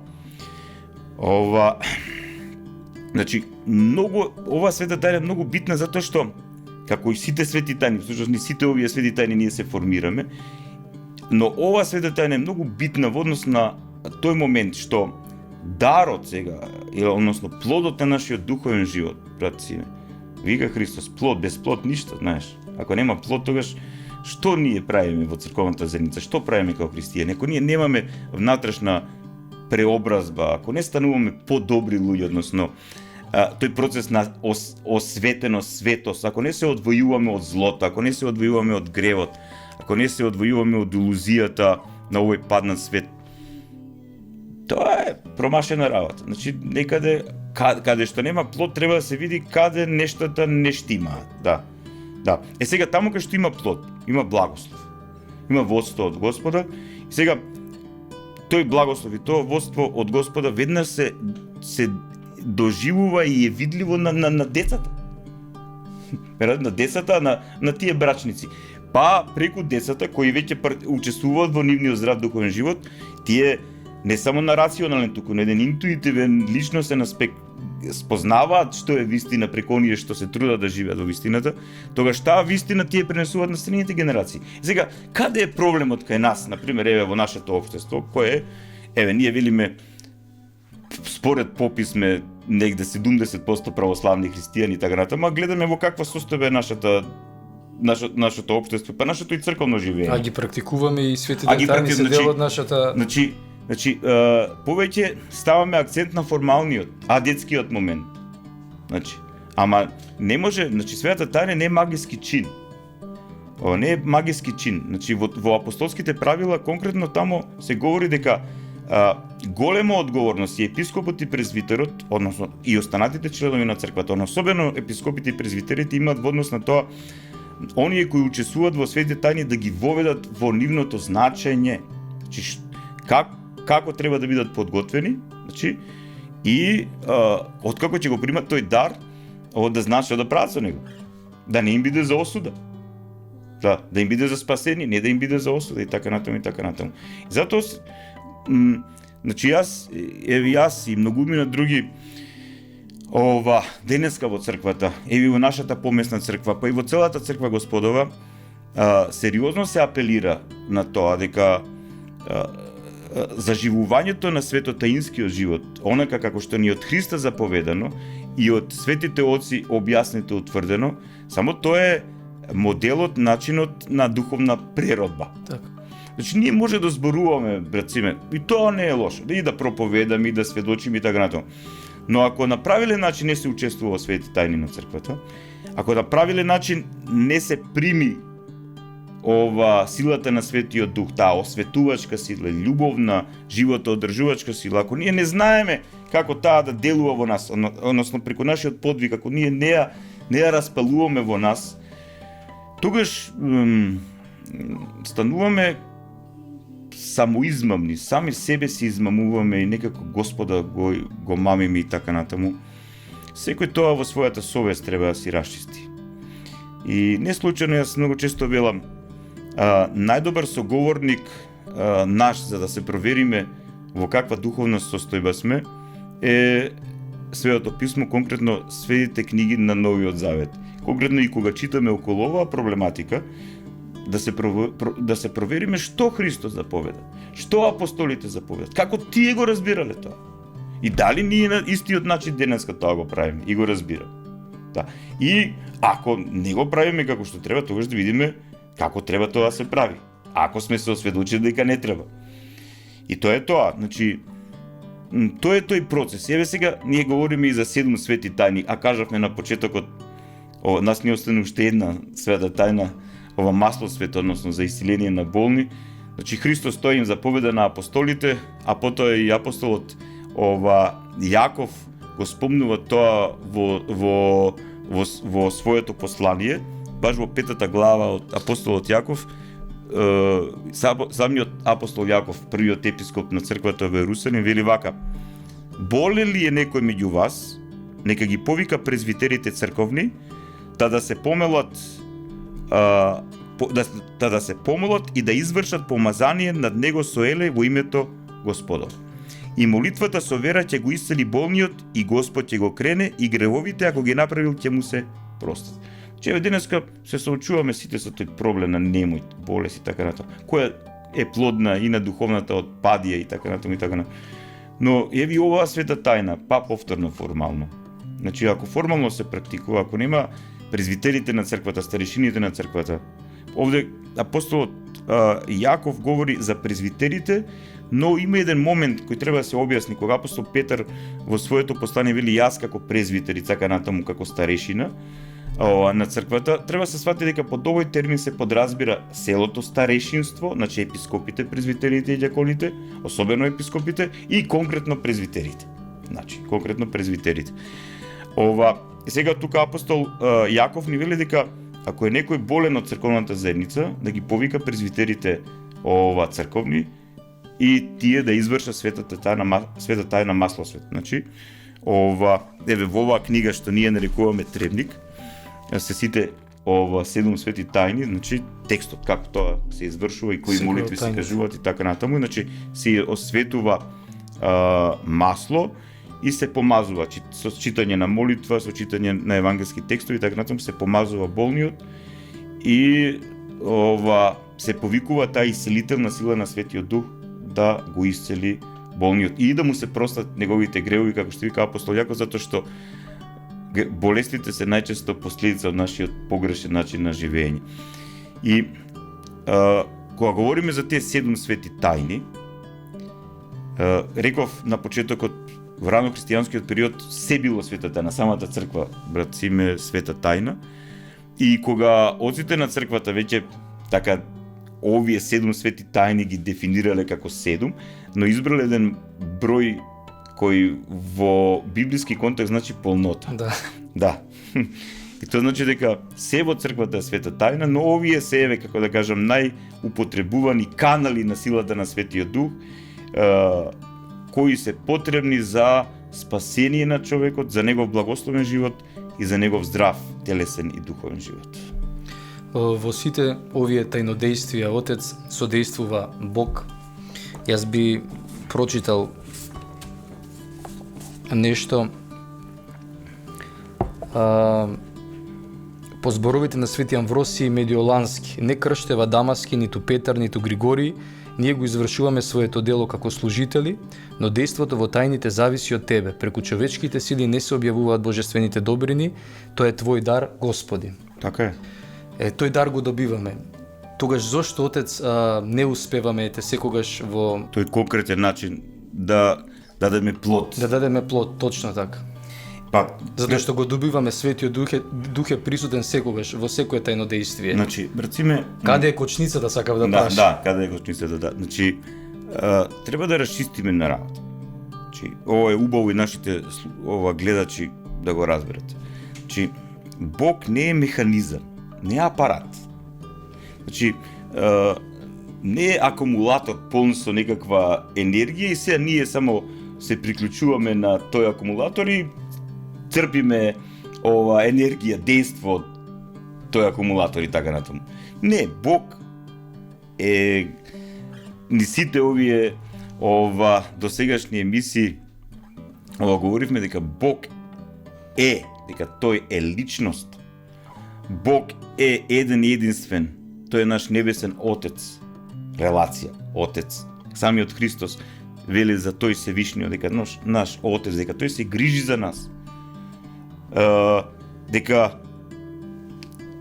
Значи, ова света тајна е многу битна затоа што како и сите свети тајни, всушност ни сите овие свети тајни ние се формираме, но ова света тајна е многу битна во однос на тој момент што дарот сега, односно плодот на нашиот духовен живот, братци, вика Христос, плод, без плод ништо, знаеш. Ако нема плод, тогаш што ние правиме во црковната заедница, што правиме како христијани? Ако ние немаме внатрешна преобразба, ако не стануваме подобри луѓе, односно тој процес на осветеност, светост, ако не се одвојуваме од злото, ако не се одвојуваме од гревот, ако не се одвојуваме од илузијата на овој паднат свет, тоа е промашена работа. Значи, некаде, каде што нема плод, треба да се види каде нештата не штимаат. Да. Сега, таму кај што има плод, има благослов, има водство од Господа, и сега, тој благослов и тоа водство од Господа веднаш се доживува и е видливо на децата. На децата, на тие брачници. Па преку децата кои веќе учествуваат во нивниот здрав духовен живот, тие не само на рационален, туку на еден интуитивен, личностен аспект спознаваат што е вистина преку оние што се трудат да живеат во вистината, тогаш таа вистина тие пренесуваат на следните генерации. Сега, каде е проблемот кај нас, например, еве во нашето општество, кое е, ние велиме, според попис сме негде 70% православни христијани и така натаму, ама гледаме во каква состојба е нашето општество, па нашето и црковно живење. А ги практикуваме и светите тајни се дел од нашата... Значи, повеќе ставаме акцент на формалниот, детскиот момент. Значи, ама не може, значи светата тајна не е магиски чин. Ова не е магиски чин. Значи, во апостолските правила конкретно тамо се говори дека голема одговорност и епископот и презвитерот, односно и останатите членови на црквата, особено епископите и презвитерите имаат во однос на тоа оние кои учествуваат во светите тајни да ги воведат во нивното значење. Значи, како треба да бидат подготвени, значи, и откако ќе го примат тој дар, да знаат што да прават со него. Да не им биде за осуда. Да им биде за спасение, не да им биде за осуда и така натаму и така натаму. Затоа значи јас и многумина други денеска во црквата, еви во нашата помесна црква, па и во целата црква Господова, сериозно се апелира на тоа дека заживувањето на светотаинскиот живот, онака како што ни од Христа заповедано и од светите оци објаснето утврдено, само тоа е моделот, начинот на духовна преродба. Така. Значи, ние може да зборуваме, братциме, и тоа не е лошо, и да проповедаме, и да сведочиме и така натаму. Но ако на правилен начин не се учествува во светите тајни на црквата, ако на правилен начин не се прими силата на Светиот Дух, таа осветувачка сила, љубовна, животоодржувачка сила, ако ние не знаеме како таа да делува во нас, односно преку нашиот подвиг, ако ние не ја распалуваме во нас, тогаш стануваме самоизмамни, сами себе си измамуваме и некако Господа го мамиме и така натаму. Секој тоа во својата совест треба да си расчисти. И не случајно јас многу често велам, најдобар соговорник наш за да се провериме во каква духовна состојба сме е Светото писмо, конкретно светите книги на Новиот Завет. Конкретно и кога читаме околу оваа проблематика, да се провериме што Христос заповеда, што апостолите заповедат, како тие го разбирале тоа. И дали ние на истиот начин денеска тоа го правиме и го разбираме. Да. И ако не го правиме како што треба, тогаш да видиме како треба тоа да се прави. Ако сме се осведочили дека не треба. И тоа е тоа. Значи, тоа е тој процес. Еве сега ние говориме и за 7 свети тајни, а кажавме на почетокот, нас ни остана уште една света тајна, ова маслосвет, односно за исцеление на болни. Значи Христос тој им заповеда на апостолите, а потоа и апостолот Јаков го спомнува тоа во своето послание, баш во 5 глава од апостолот Јаков. Самиот апостол Јаков, првиот епископ на црквата во Ерусалим, вели вака: боле ли е некој меѓу вас, нека ги повика презвитерите црковни, да се помолат да се помолат и да извршат помазание над него со еле во името Господово. И молитвата со вера ќе го исцели болниот и Господ ќе го крене и гревовите ако ги направил ќе му се простат. Че денеска се соочуваме сите со тој проблем на немој, болест и така натаму, која е плодна и на духовната од падија и така натаму и така натаму. Но еви оваа света тајна, па повторно формално. Значи ако формално се практикува, ако нема презвитерите на црквата, старешините на црквата, овде апостолот Јаков говори за презвитерите, но има еден момент кој треба да се објасни, кога апостол Петар во своето послание вели јас како презвитер и така натаму како старешина на црквата, треба се свати дека под овој термин се подразбира селото старешинство, значи епископите, презвитерите и дјаконите, особено епископите и конкретно презвитерите. Значи, конкретно презвитерите. Сега тука апостол Јаков ни вели дека ако е некој болен од црковната заедница, да ги повика презвитерите црковни и тие да извршат света тајна маслосвет. Значи, во оваа книга што ние нарекуваме Требник, се сите 7 свети тајни, значи текстот како тоа се извршува и кои молитви се кажуваат и така натаму, значи се осветува масло и се помазува со читање на молитва, со читање на евангелски текстови и така натаму се помазува болниот и се повикува таа исцелителна сила на Светиот Дух да го исцели болниот и да му се простат неговите гревови, како што вика апостол Јаков, затоа што болестите се најчесто последица од нашиот погрешен начин на живење. И кога говориме за тие 7 свети тајни, реков на почетокот, во ранохристијанскиот период се било света тајна, самата црква, брат Симе, света тајна. И кога оците на црквата веќе така овие 7 свети тајни ги дефинирале како 7, но избрале еден број кој во библиски контекст значи полнота. Да. И тоа значи дека се во црквата е света тајна, но овие се како да кажам најупотребувани канали на силата на Светиот Дух, кои се потребни за спасение на човекот, за негов благословен живот и за негов здрав телесен и духовен живот. Во сите овие тајнодействија Отец содействува Бог. Јас би прочитал нешто по зборовите на Свети Амвросиј Медиолански: не крштева Дамаски, ниту Петар, ниту Григорий, ние го извршуваме своето дело како служители, но дејството во тајните зависи од Тебе. Преку човечките сили не се објавуваат божествените добрини, тоа е Твој дар, Господи. Така е. Тој дар го добиваме. Тогаш зошто, Отец, не успеваме секогаш во тој конкретен начин да дадеме плод? Да дадеме плод, точно така. Затоа што го добиваме Светиот Дух е присутен секогаш во секое тајно дејствие. Значи, брациме, каде е кочницата, сакав да прашам. Да, каде е кочницата, да. Значи, треба да расчистиме на работа. Значи, ова е убаво и нашите гледачи да го разберат. Значи, Бог не е механизам, не е апарат. Значи, не е акумулатор полн со некаква енергија и сега ние само се приклучуваме на тој акумулатор и црпиме енергија, дејство од тој акумулатор и така натаму. Не, Бог е ни сите овие досегашни емисии говоривме дека Бог е, дека тој е личност. Бог е еден и единствен. Тој е наш небесен Отец. Релација, Отец. Самиот Христос вели за тој Севишниот, дека наш Отец, дека тој се грижи за нас. Дека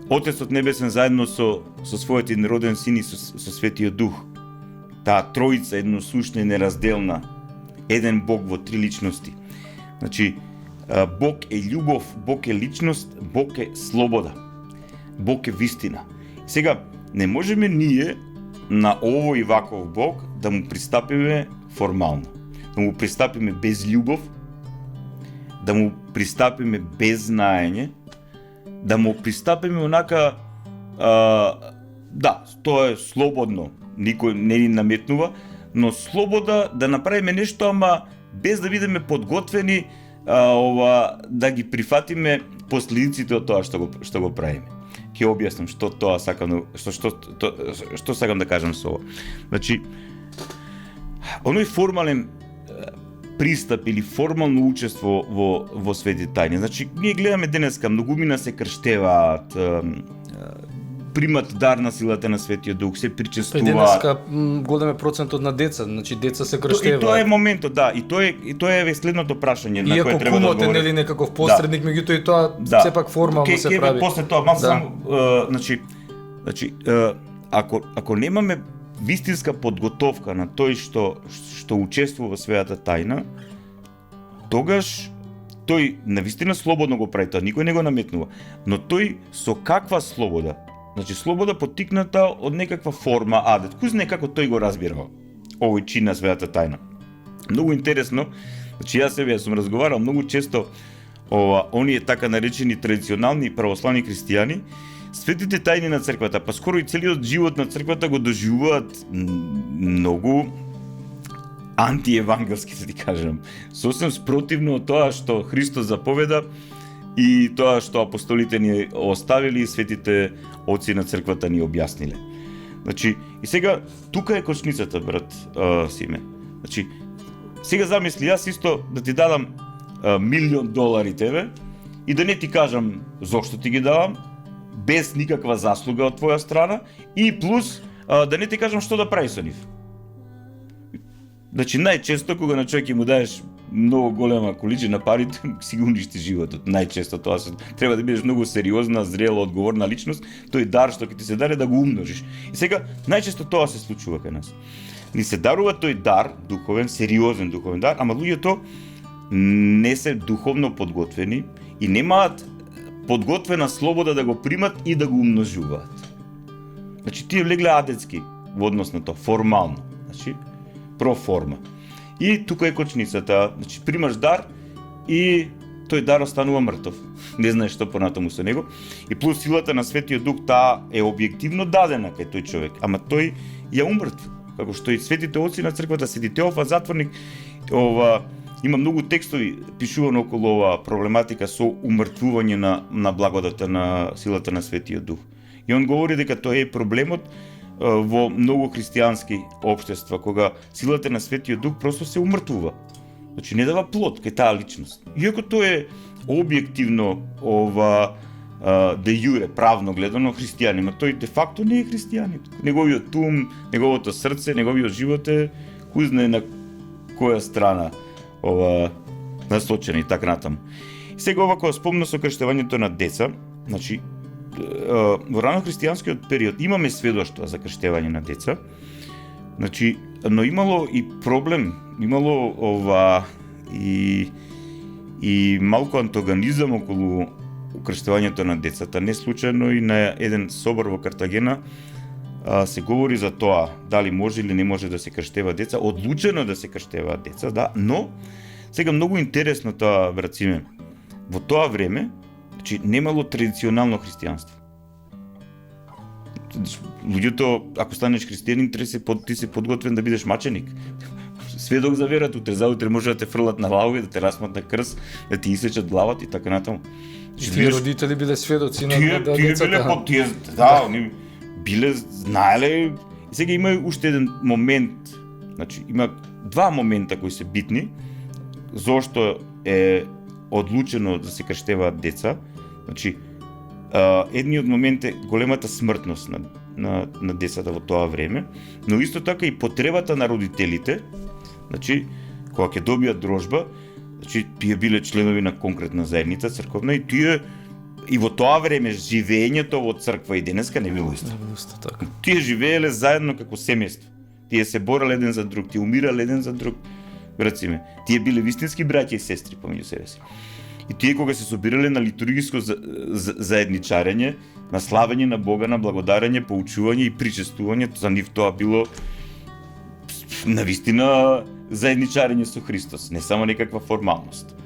Отецот Небесен заедно со својот единороден Син и со Светиот Дух, таа троица едносушна и неразделна, еден Бог во три личности. Значи, Бог е љубов, Бог е личност, Бог е слобода, Бог е вистина. Сега, не можеме ние на овој ваков Бог да му пристапиме формално. Да му пристапиме без љубов, да му пристапиме без знаење, да му пристапиме онака, да, тоа е слободно, никој не ни наметнува, но слобода да направиме нешто, ама без да бидеме подготвени да ги прифатиме последиците од тоа што го правиме. Ќе објаснам што сакам да кажам со ова. Значи, оној формален пристап или формално учество во светите тајни. Значи, ние гледаме денеска, многумина се крштеваат, примат дар на силата на Светиот Дух, се причестуваат. Денеска голем е процентот на деца, значи деца се крштеваат. И тоа е моментот, да, и тоа е следното прашање на кое треба да одговориме. Иако кумот е нели некаков посредник, меѓутоа и тоа сепак формално се прави. После тоа, значи, ако немаме вистинска подготовка на тој што учествува во светата тајна, тогаш тој навистина слободно го прави тоа, никој не го наметнува, но тој со каква слобода? Значи, слобода поттикната од некаква форма, адет. Кој знае како тој го разбира овој чин на светата тајна. Многу интересно, значи јас сум разговарал многу често оние така наречени традиционални православни христијани, светите тајни на црквата, па скоро и целиот живот на црквата го доживуваат многу антиевангелски, да ти кажам. Сосем спротивно од тоа што Христос заповеда и тоа што апостолите ни оставили и светите оци на црквата ни објасниле. Значи, и сега тука е кочницата, брат Симе. Значи, сега замисли јас исто да ти дадам $1,000,000 тебе и да не ти кажам зошто ти ги давам, без никаква заслуга од твоја страна и плюс да не ти кажам што да прави со нив. Значи, најчесто кога на човек ќе му даеш многу голема количина пари, си го уништи животот. Најчесто тоа треба да бидеш многу сериозна, зрела, одговорна личност, тој дар што ќе ти се даде да го умножиш. И сега најчесто тоа се случува кај нас. Ни се дарува тој дар, духовен, сериозен духовен дар, ама луѓето не се духовно подготвени и немаат подготвена слобода да го примат и да го умножуваат. Значи, тие влегле адетски во однос на тоа, формално. Значи, проформа. И тука е кочницата, значи примаш дар и тој дар останува мртов. Не знаеш што понатаму со него. И плюс силата на Светиот Дух, таа е објективно дадена кај тој човек, ама тој ја умртв. Како што и светите оци на црквата, Свети Теофа затворник, има многу текстови пишувано околу ова проблематика со умртвување на благодата на силата на Светиот Дух. И он говори дека тоа е проблемот во многу христијански општества, кога силата на Светиот Дух просто се умртвува. Значи не дава плод кај таа личност. Иако тоа е објективно де јуре, правно гледано, христијанин, но тој де факто не е христијанин. Неговиот ум, неговото срце, неговиот живот е кој знае на која страна насочена и така натаму. Сега ова кога спомна со крштевањето на деца, значи во рано-христијанскиот период имаме сведоштва за крштевање на деца, значи, но имало и проблем, имало и малку антагонизам околу крштевањето на децата. Не случајно и на еден собор во Картагена се говори за тоа, дали може или не може да се крштева деца, одлучено да се крштеваат деца, да, но сега многу интересно тоа, брат Симе, во тоа време, значи, немало традиционално христијанство. Луѓето, ако станеш христијанин, ти си подготвен да бидеш маченик. Сведок за верата, утре заутре може да те фрлат на лавови, да те расмат на крст, да ти исечат главата и така натаму. И тие родители биле сведоци на децата. Да, они биле, знаеле. И сега има уште еден момент, значи има два момента кои се битни, зошто е одлучено да се крштеваат деца. Значи, едниот момент е големата смртност на децата во тоа време, но исто така и потребата на родителите, значи, кога ќе добијат дружба, значи, тие биле членови на конкретна заедница црковна и тие и во тоа време живеењето во црква и денеска не било исто. Така. Тие живееле заедно како семејство. Тие се бореле еден за друг, тие умирале еден за друг. Рациме, тие биле вистински браќа и сестри помеѓу себе си. И тие кога се собирале на литургиско заедничарење, на славење на Бога, на благодарење, поучување и причестување. За нив тоа било навистина заедничарење со Христос, не само некаква формалност.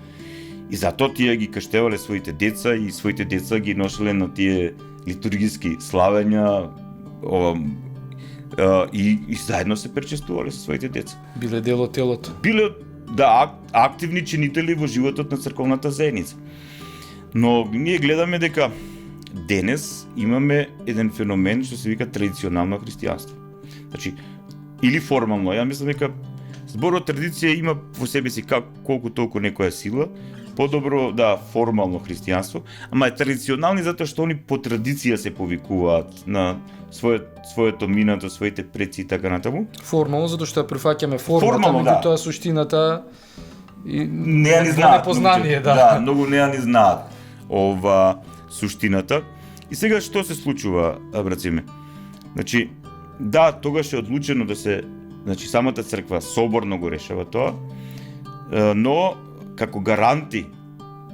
И затоа тие ги крштевале своите деца и своите деца ги ношеле на тие литургиски славења и заедно се пречестувале со своите деца. Биле дел од телото. Биле активни чинители во животот на црковната заедница. Но ние гледаме дека денес имаме еден феномен што се вика традиционално христијанство. Значи, или формално, ја мислам дека зборот традиција има во себе си колку толку некоја сила, подобро формално христијанство, ама е традиционални затоа што они по традиција се повикуваат на своето минато, своите предци и така натаму. Формално затоа што ја прифаќаме формата, меѓутоа суштината и не ја ни знаат. Непознание, многу не ја ни знаат ова суштината. И сега што се случува, брациме? Значи, тогаш е одлучено да се, значи самата црква соборно го решава тоа, но како гаранти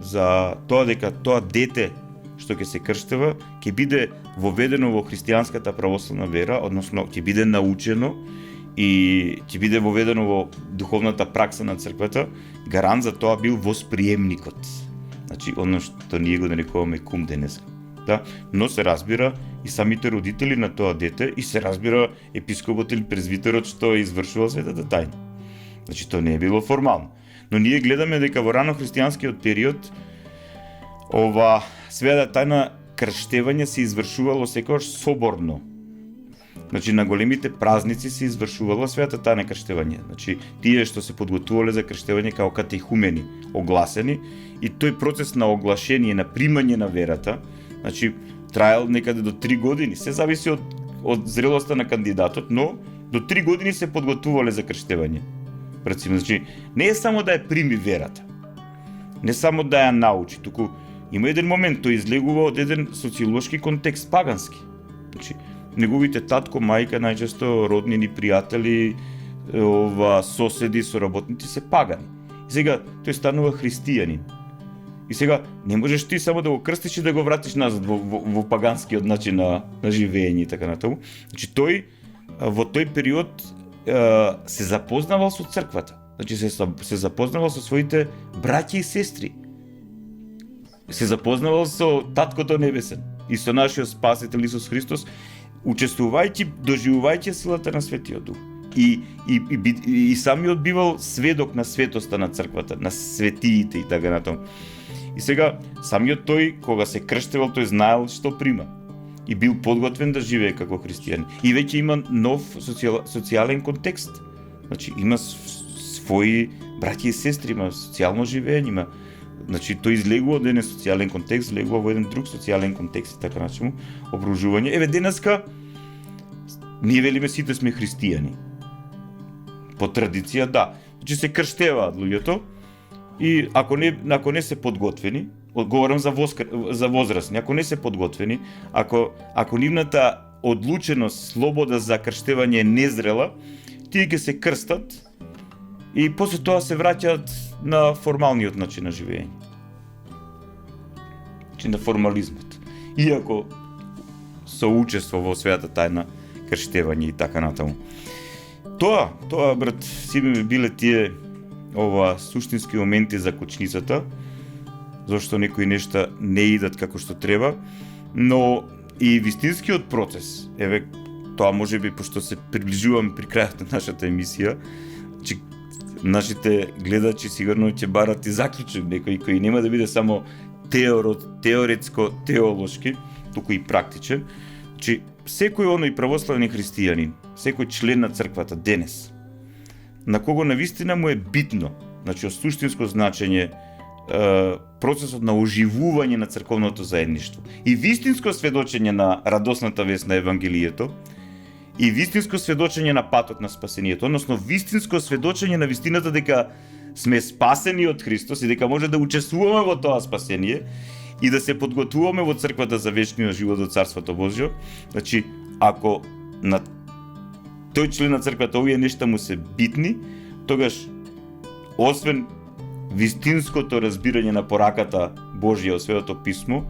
за тоа дека тоа дете што ќе се крштева ќе биде воведено во христијанската православна вера, односно ќе биде научено и ќе биде воведено во духовната пракса на црквата, гарант за тоа бил восприемникот. Значи, оно што ние го нарекуваме кум денес. Но се разбира и самите родители на тоа дете и се разбира епископот или презвитерот што извршувал светата тајна. Значи, тоа не е било формално. Но ние гледаме дека во рано-христијанскиот период ова светата тајна крштевање се извршувало секогаш соборно. Значи, на големите празници се извршувало светата тајна крштевање. Значи, тие што се подготвувале за крштевање као катехумени, огласени, и тој процес на оглашение, на примање на верата, значи, траел некаде до 3 години. Се зависи од зрелоста на кандидатот, но до 3 години се подготвувале за крштевање. Значи, не е само да ја прими верата, не само да ја научи, туку има еден момент, тој излегува од еден социолошки контекст, пагански. Значи, неговите татко, мајка, најчесто роднини, пријатели, соседи, соработници се пагани. И сега тој станува христијанин. И сега не можеш ти само да го крстиш и да го вратиш назад во паганскиот начин на живење и така натаму. Значи тој во тој период се запознавал со црквата. Значи се запознавал со своите браќа и сестри. Се запознавал со Таткото Небесен и со нашиот Спасител Исус Христос, учествувајќи, доживувајќи силата на Светиот Дух. И самиот бивал сведок на светоста на црквата, на светиите и така натаму. И сега самиот тој кога се крштевал, тој знаел што прима и бил подготвен да живее како христијанин. И веќе има нов социјален контекст. Значи има своји браќа и сестри, има социјално живење, има, значи тој излегува од еден социјален контекст, излегува во еден друг социјален контекст и така начинно обружување. Еве денеска ние велиме сите сме христијани. По традиција Значи се крштеваат луѓето и ако не се подготвени, одговорам за возрастни, ако не се подготвени, ако нивната одлученост, слобода за крштевање е незрела, тие ќе се крстат и после тоа се враќаат на формалниот начин на живење. Значи на формализмот. Иако со учество во светата тајна крштевање и така натаму. Тоа брат, сите биле тие суштински моменти за кочницата, зашто некои нешта не идат како што треба, но и вистинскиот процес, еве, тоа можеби, пошто се приближуваме при крајот на нашата емисија, че нашите гледачи сигурно ќе барат и заклучок некој кој нема да биде само теоретско-теолошки, туку и практичен, че секој оној православен христијанин, секој член на црквата денес, на кого навистина му е битно, значи од суштинско значење, процесот на оживување на црковното заедништво и вистинско сведочење на радосната вест на Евангелието и вистинско сведочење на патот на спасението, односно вистинско сведочење на вистината дека сме спасени од Христос и дека може да учествуваме во тоа спасение и да се подготвуваме во црквата за вечниот живот во Царството Божјо. Значи, ако на тој член на црквата овие нешта му се битни, тогаш освен вистинското разбирање на пораката Божја од Светото писмо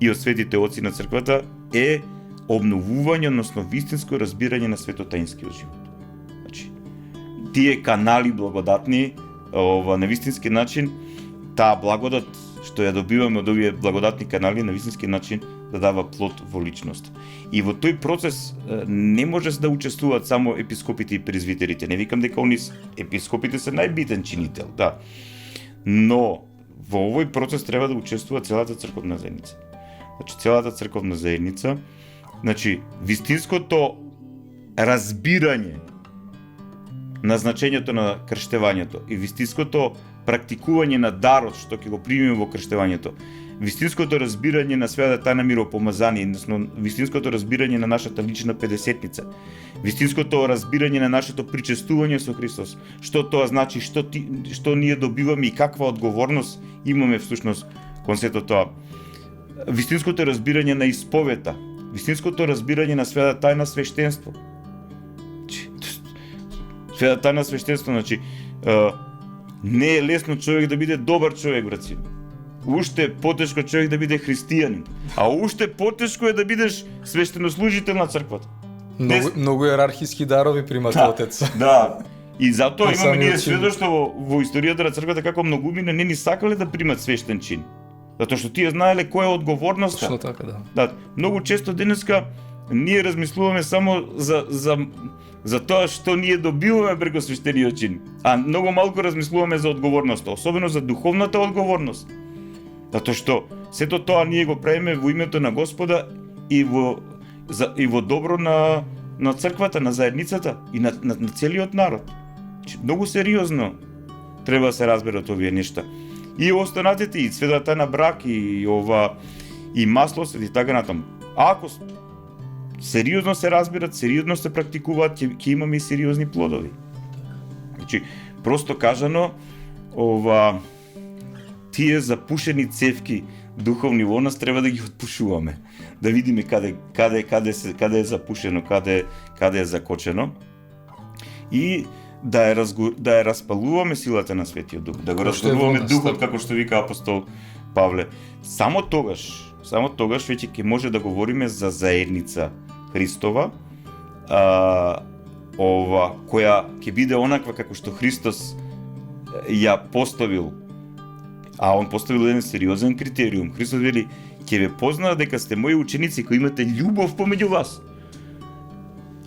и од светите оци на црквата е обновување, односно вистинско разбирање на светотаинскиот живот. Значи, тие канали благодатни, на вистински начин, таа благодат што ја добиваме од овие благодатни канали на вистински начин да дава плод во личност. И во тој процес не може да учествуваат само епископите и презвитерите. Не викам дека они епископите се најбитен чинител, да. Но во овој процес треба да учествува целата црковна заедница. Значи целата црковна заедница, значи вистинското разбирање на значењето на крштевањето и вистинското практикување на дарот што ќе го примиме во крштевањето, вистинското разбирање на светата тајна миропомазание, односно вистинското разбирање на нашата лична педесетница, вистинското разбирање на нашето причестување со Христос, што тоа значи, што ние добиваме и каква одговорност имаме всушност кон сето тоа, вистинското разбирање на исповета, вистинското разбирање на светата тајна свештенство. Светата тајна свештенство, значи, не е лесно човек да биде добар човек, братци. Уште потешко човек да биде христијанин, а уште потешко е да бидеш свештенослужител на црквата. Многу иерархиски дарови примат отец. Да. И затоа имаме ние сведоштво во историјата на црквата како многумина не ни сакале да примат свештен чин. Затоа што тие знаеле која е одговорноста. Точно така, да. Да, многу често денеска ние размислуваме само за тоа што ние добиваме преку свештениот чин, а многу малку размислуваме за одговорноста, особено за духовната одговорност. Затоа што сето тоа ние го правиме во името на Господа и во добро на црквата, на заедницата и на целиот народ. Многу сериозно треба да се разберат овие нешта. И останатите и светата на брак и маслосвет и така натаму. Ако сериозно се разбират, сериозно се практикуваат, ќе имаме и сериозни плодови. Значи, просто кажано, тие запушени цевки духовни во нас треба да ги отпушуваме, да видиме каде е запушено, каде е закочено и да ја распалуваме силата на Светиот Дух, да го распалуваме духот како што вика апостол Павле. Само тогаш веќе ќе може да говориме за заедница Христова, која ќе биде онаква како што Христос ја поставил. А он поставил еден сериозен критериум. Христос вели: ќе ве познаат дека сте мои ученици кои имате љубов помеѓу вас.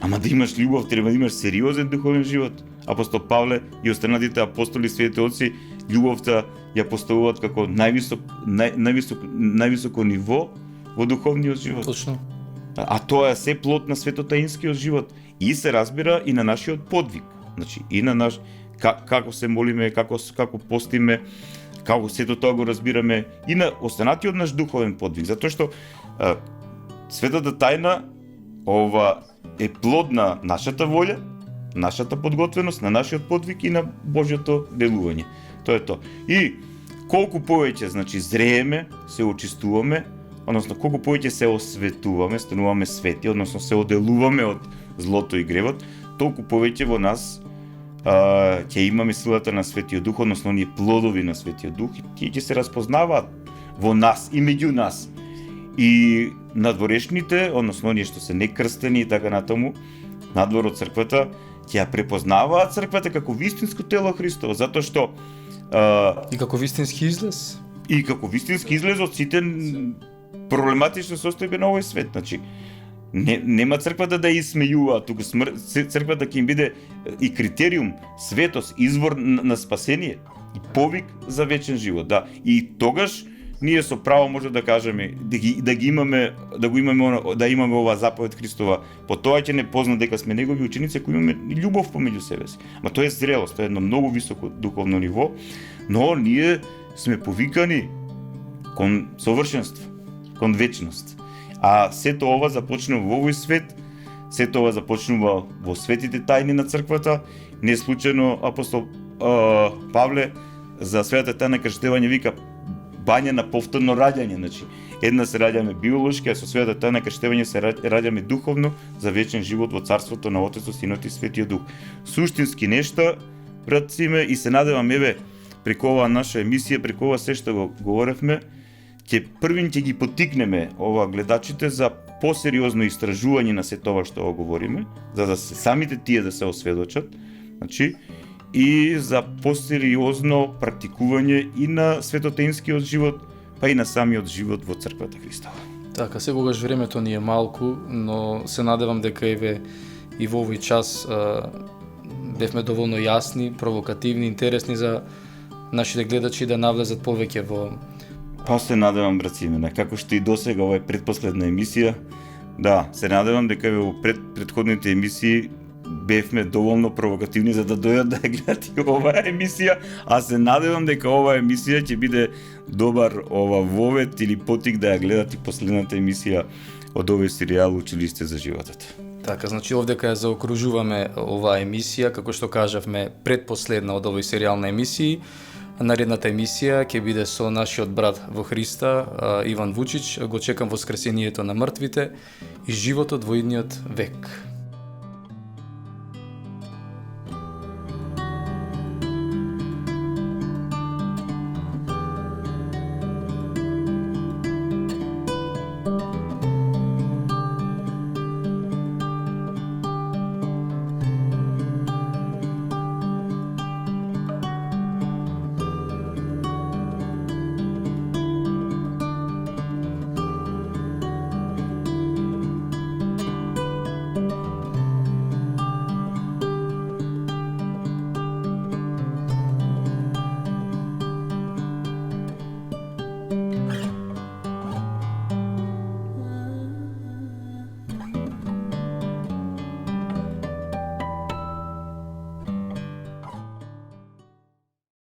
Ама да имаш љубов, треба да имаш сериозен духовен живот. Апостол Павле и останатите апостоли, светите отци, љубовта ја поставуваат како највисоко ниво во духовниот живот. Точно. А тоа е се плод на светотаинскиот живот и се разбира и на нашиот подвиг. Значи и на наш како се молиме, како постиме, како сето тоа го разбираме и на останатиот наш духовен подвиг, затоа што светата тајна е плод на нашата волја, нашата подготвеност, на нашиот подвиг и на Божјото делување. Тоа е тоа. И колку повеќе, значи, зрееме, се очистуваме, односно колку повеќе се осветуваме, стануваме свети, односно се оделуваме од злото и гревот, толку повеќе во нас ќе имаме силата на Светиот Дух, односно оние плодови на Светиот Дух, и тие ќе се распознаваат во нас и меѓу нас. И надворешните, односно оние што се некрстени и така натаму, надвор од црквата, ќе ја препознаваат црквата како вистинско тело Христово, затоа што и како вистински излез. И како вистински излез од сите проблематични состојби на овој свет. Значи, нема црквата да ја исмејува, туку црквата ќе им биде и критериум, светост, извор на спасение и повик за вечен живот. Да. И тогаш ние со право може да кажеме да имаме оваа заповед Христова, по тоа ќе не позна дека сме негови ученици, кои имаме љубов помеѓу себе си. Ма тоа е зрелост, тоа е едно многу високо духовно ниво, но ние сме повикани кон совршенство, кон вечност. А сето ова започнува во овој свет, сето ова започнува во светите тајни на црквата. Не случајно апостол Павле за светата тајна крштевање вика бања на повторно раѓање. Значи, една се раѓаме биолошки, а со светата тајна крштевање се раѓаме духовно за вечен живот во царството на Отецот, Синот и Светиот Дух. Суштински нешта, братци, и се надевам, преку оваа наша емисија, преку ова се што го говоревме, првин ќе ги потикнеме ова гледачите за посериозно истражување на се тоа што говориме, за да се самите тие да се осведочат, значи и за посериозно практикување и на светотеинскиот живот, па и на самиот живот во црквата Христова. Така, секогаш времето ни е малку, но се надевам дека и во овој час бевме доволно јасни, провокативни, интересни за нашите гледачи да навлезат повеќе во... Па се надевам, брат Симене, како што и досега ова е предпоследна емисија, да, се надевам дека во предходните емисии бевме доволно провокативни за да дојдат да ја гледат и оваа емисија, а се надевам дека оваа емисија ќе биде добар вовет или потик да ја гледат и последната емисија од овој серијал Училиште за животот. Така, значи овдека ја заокружуваме оваа емисија, како што кажавме, предпоследна од овој серијал на емисии. Наредната емисија ќе биде со нашиот брат во Христа, Иван Вучич. Го чекам воскресението на мртвите и животот во идниот век.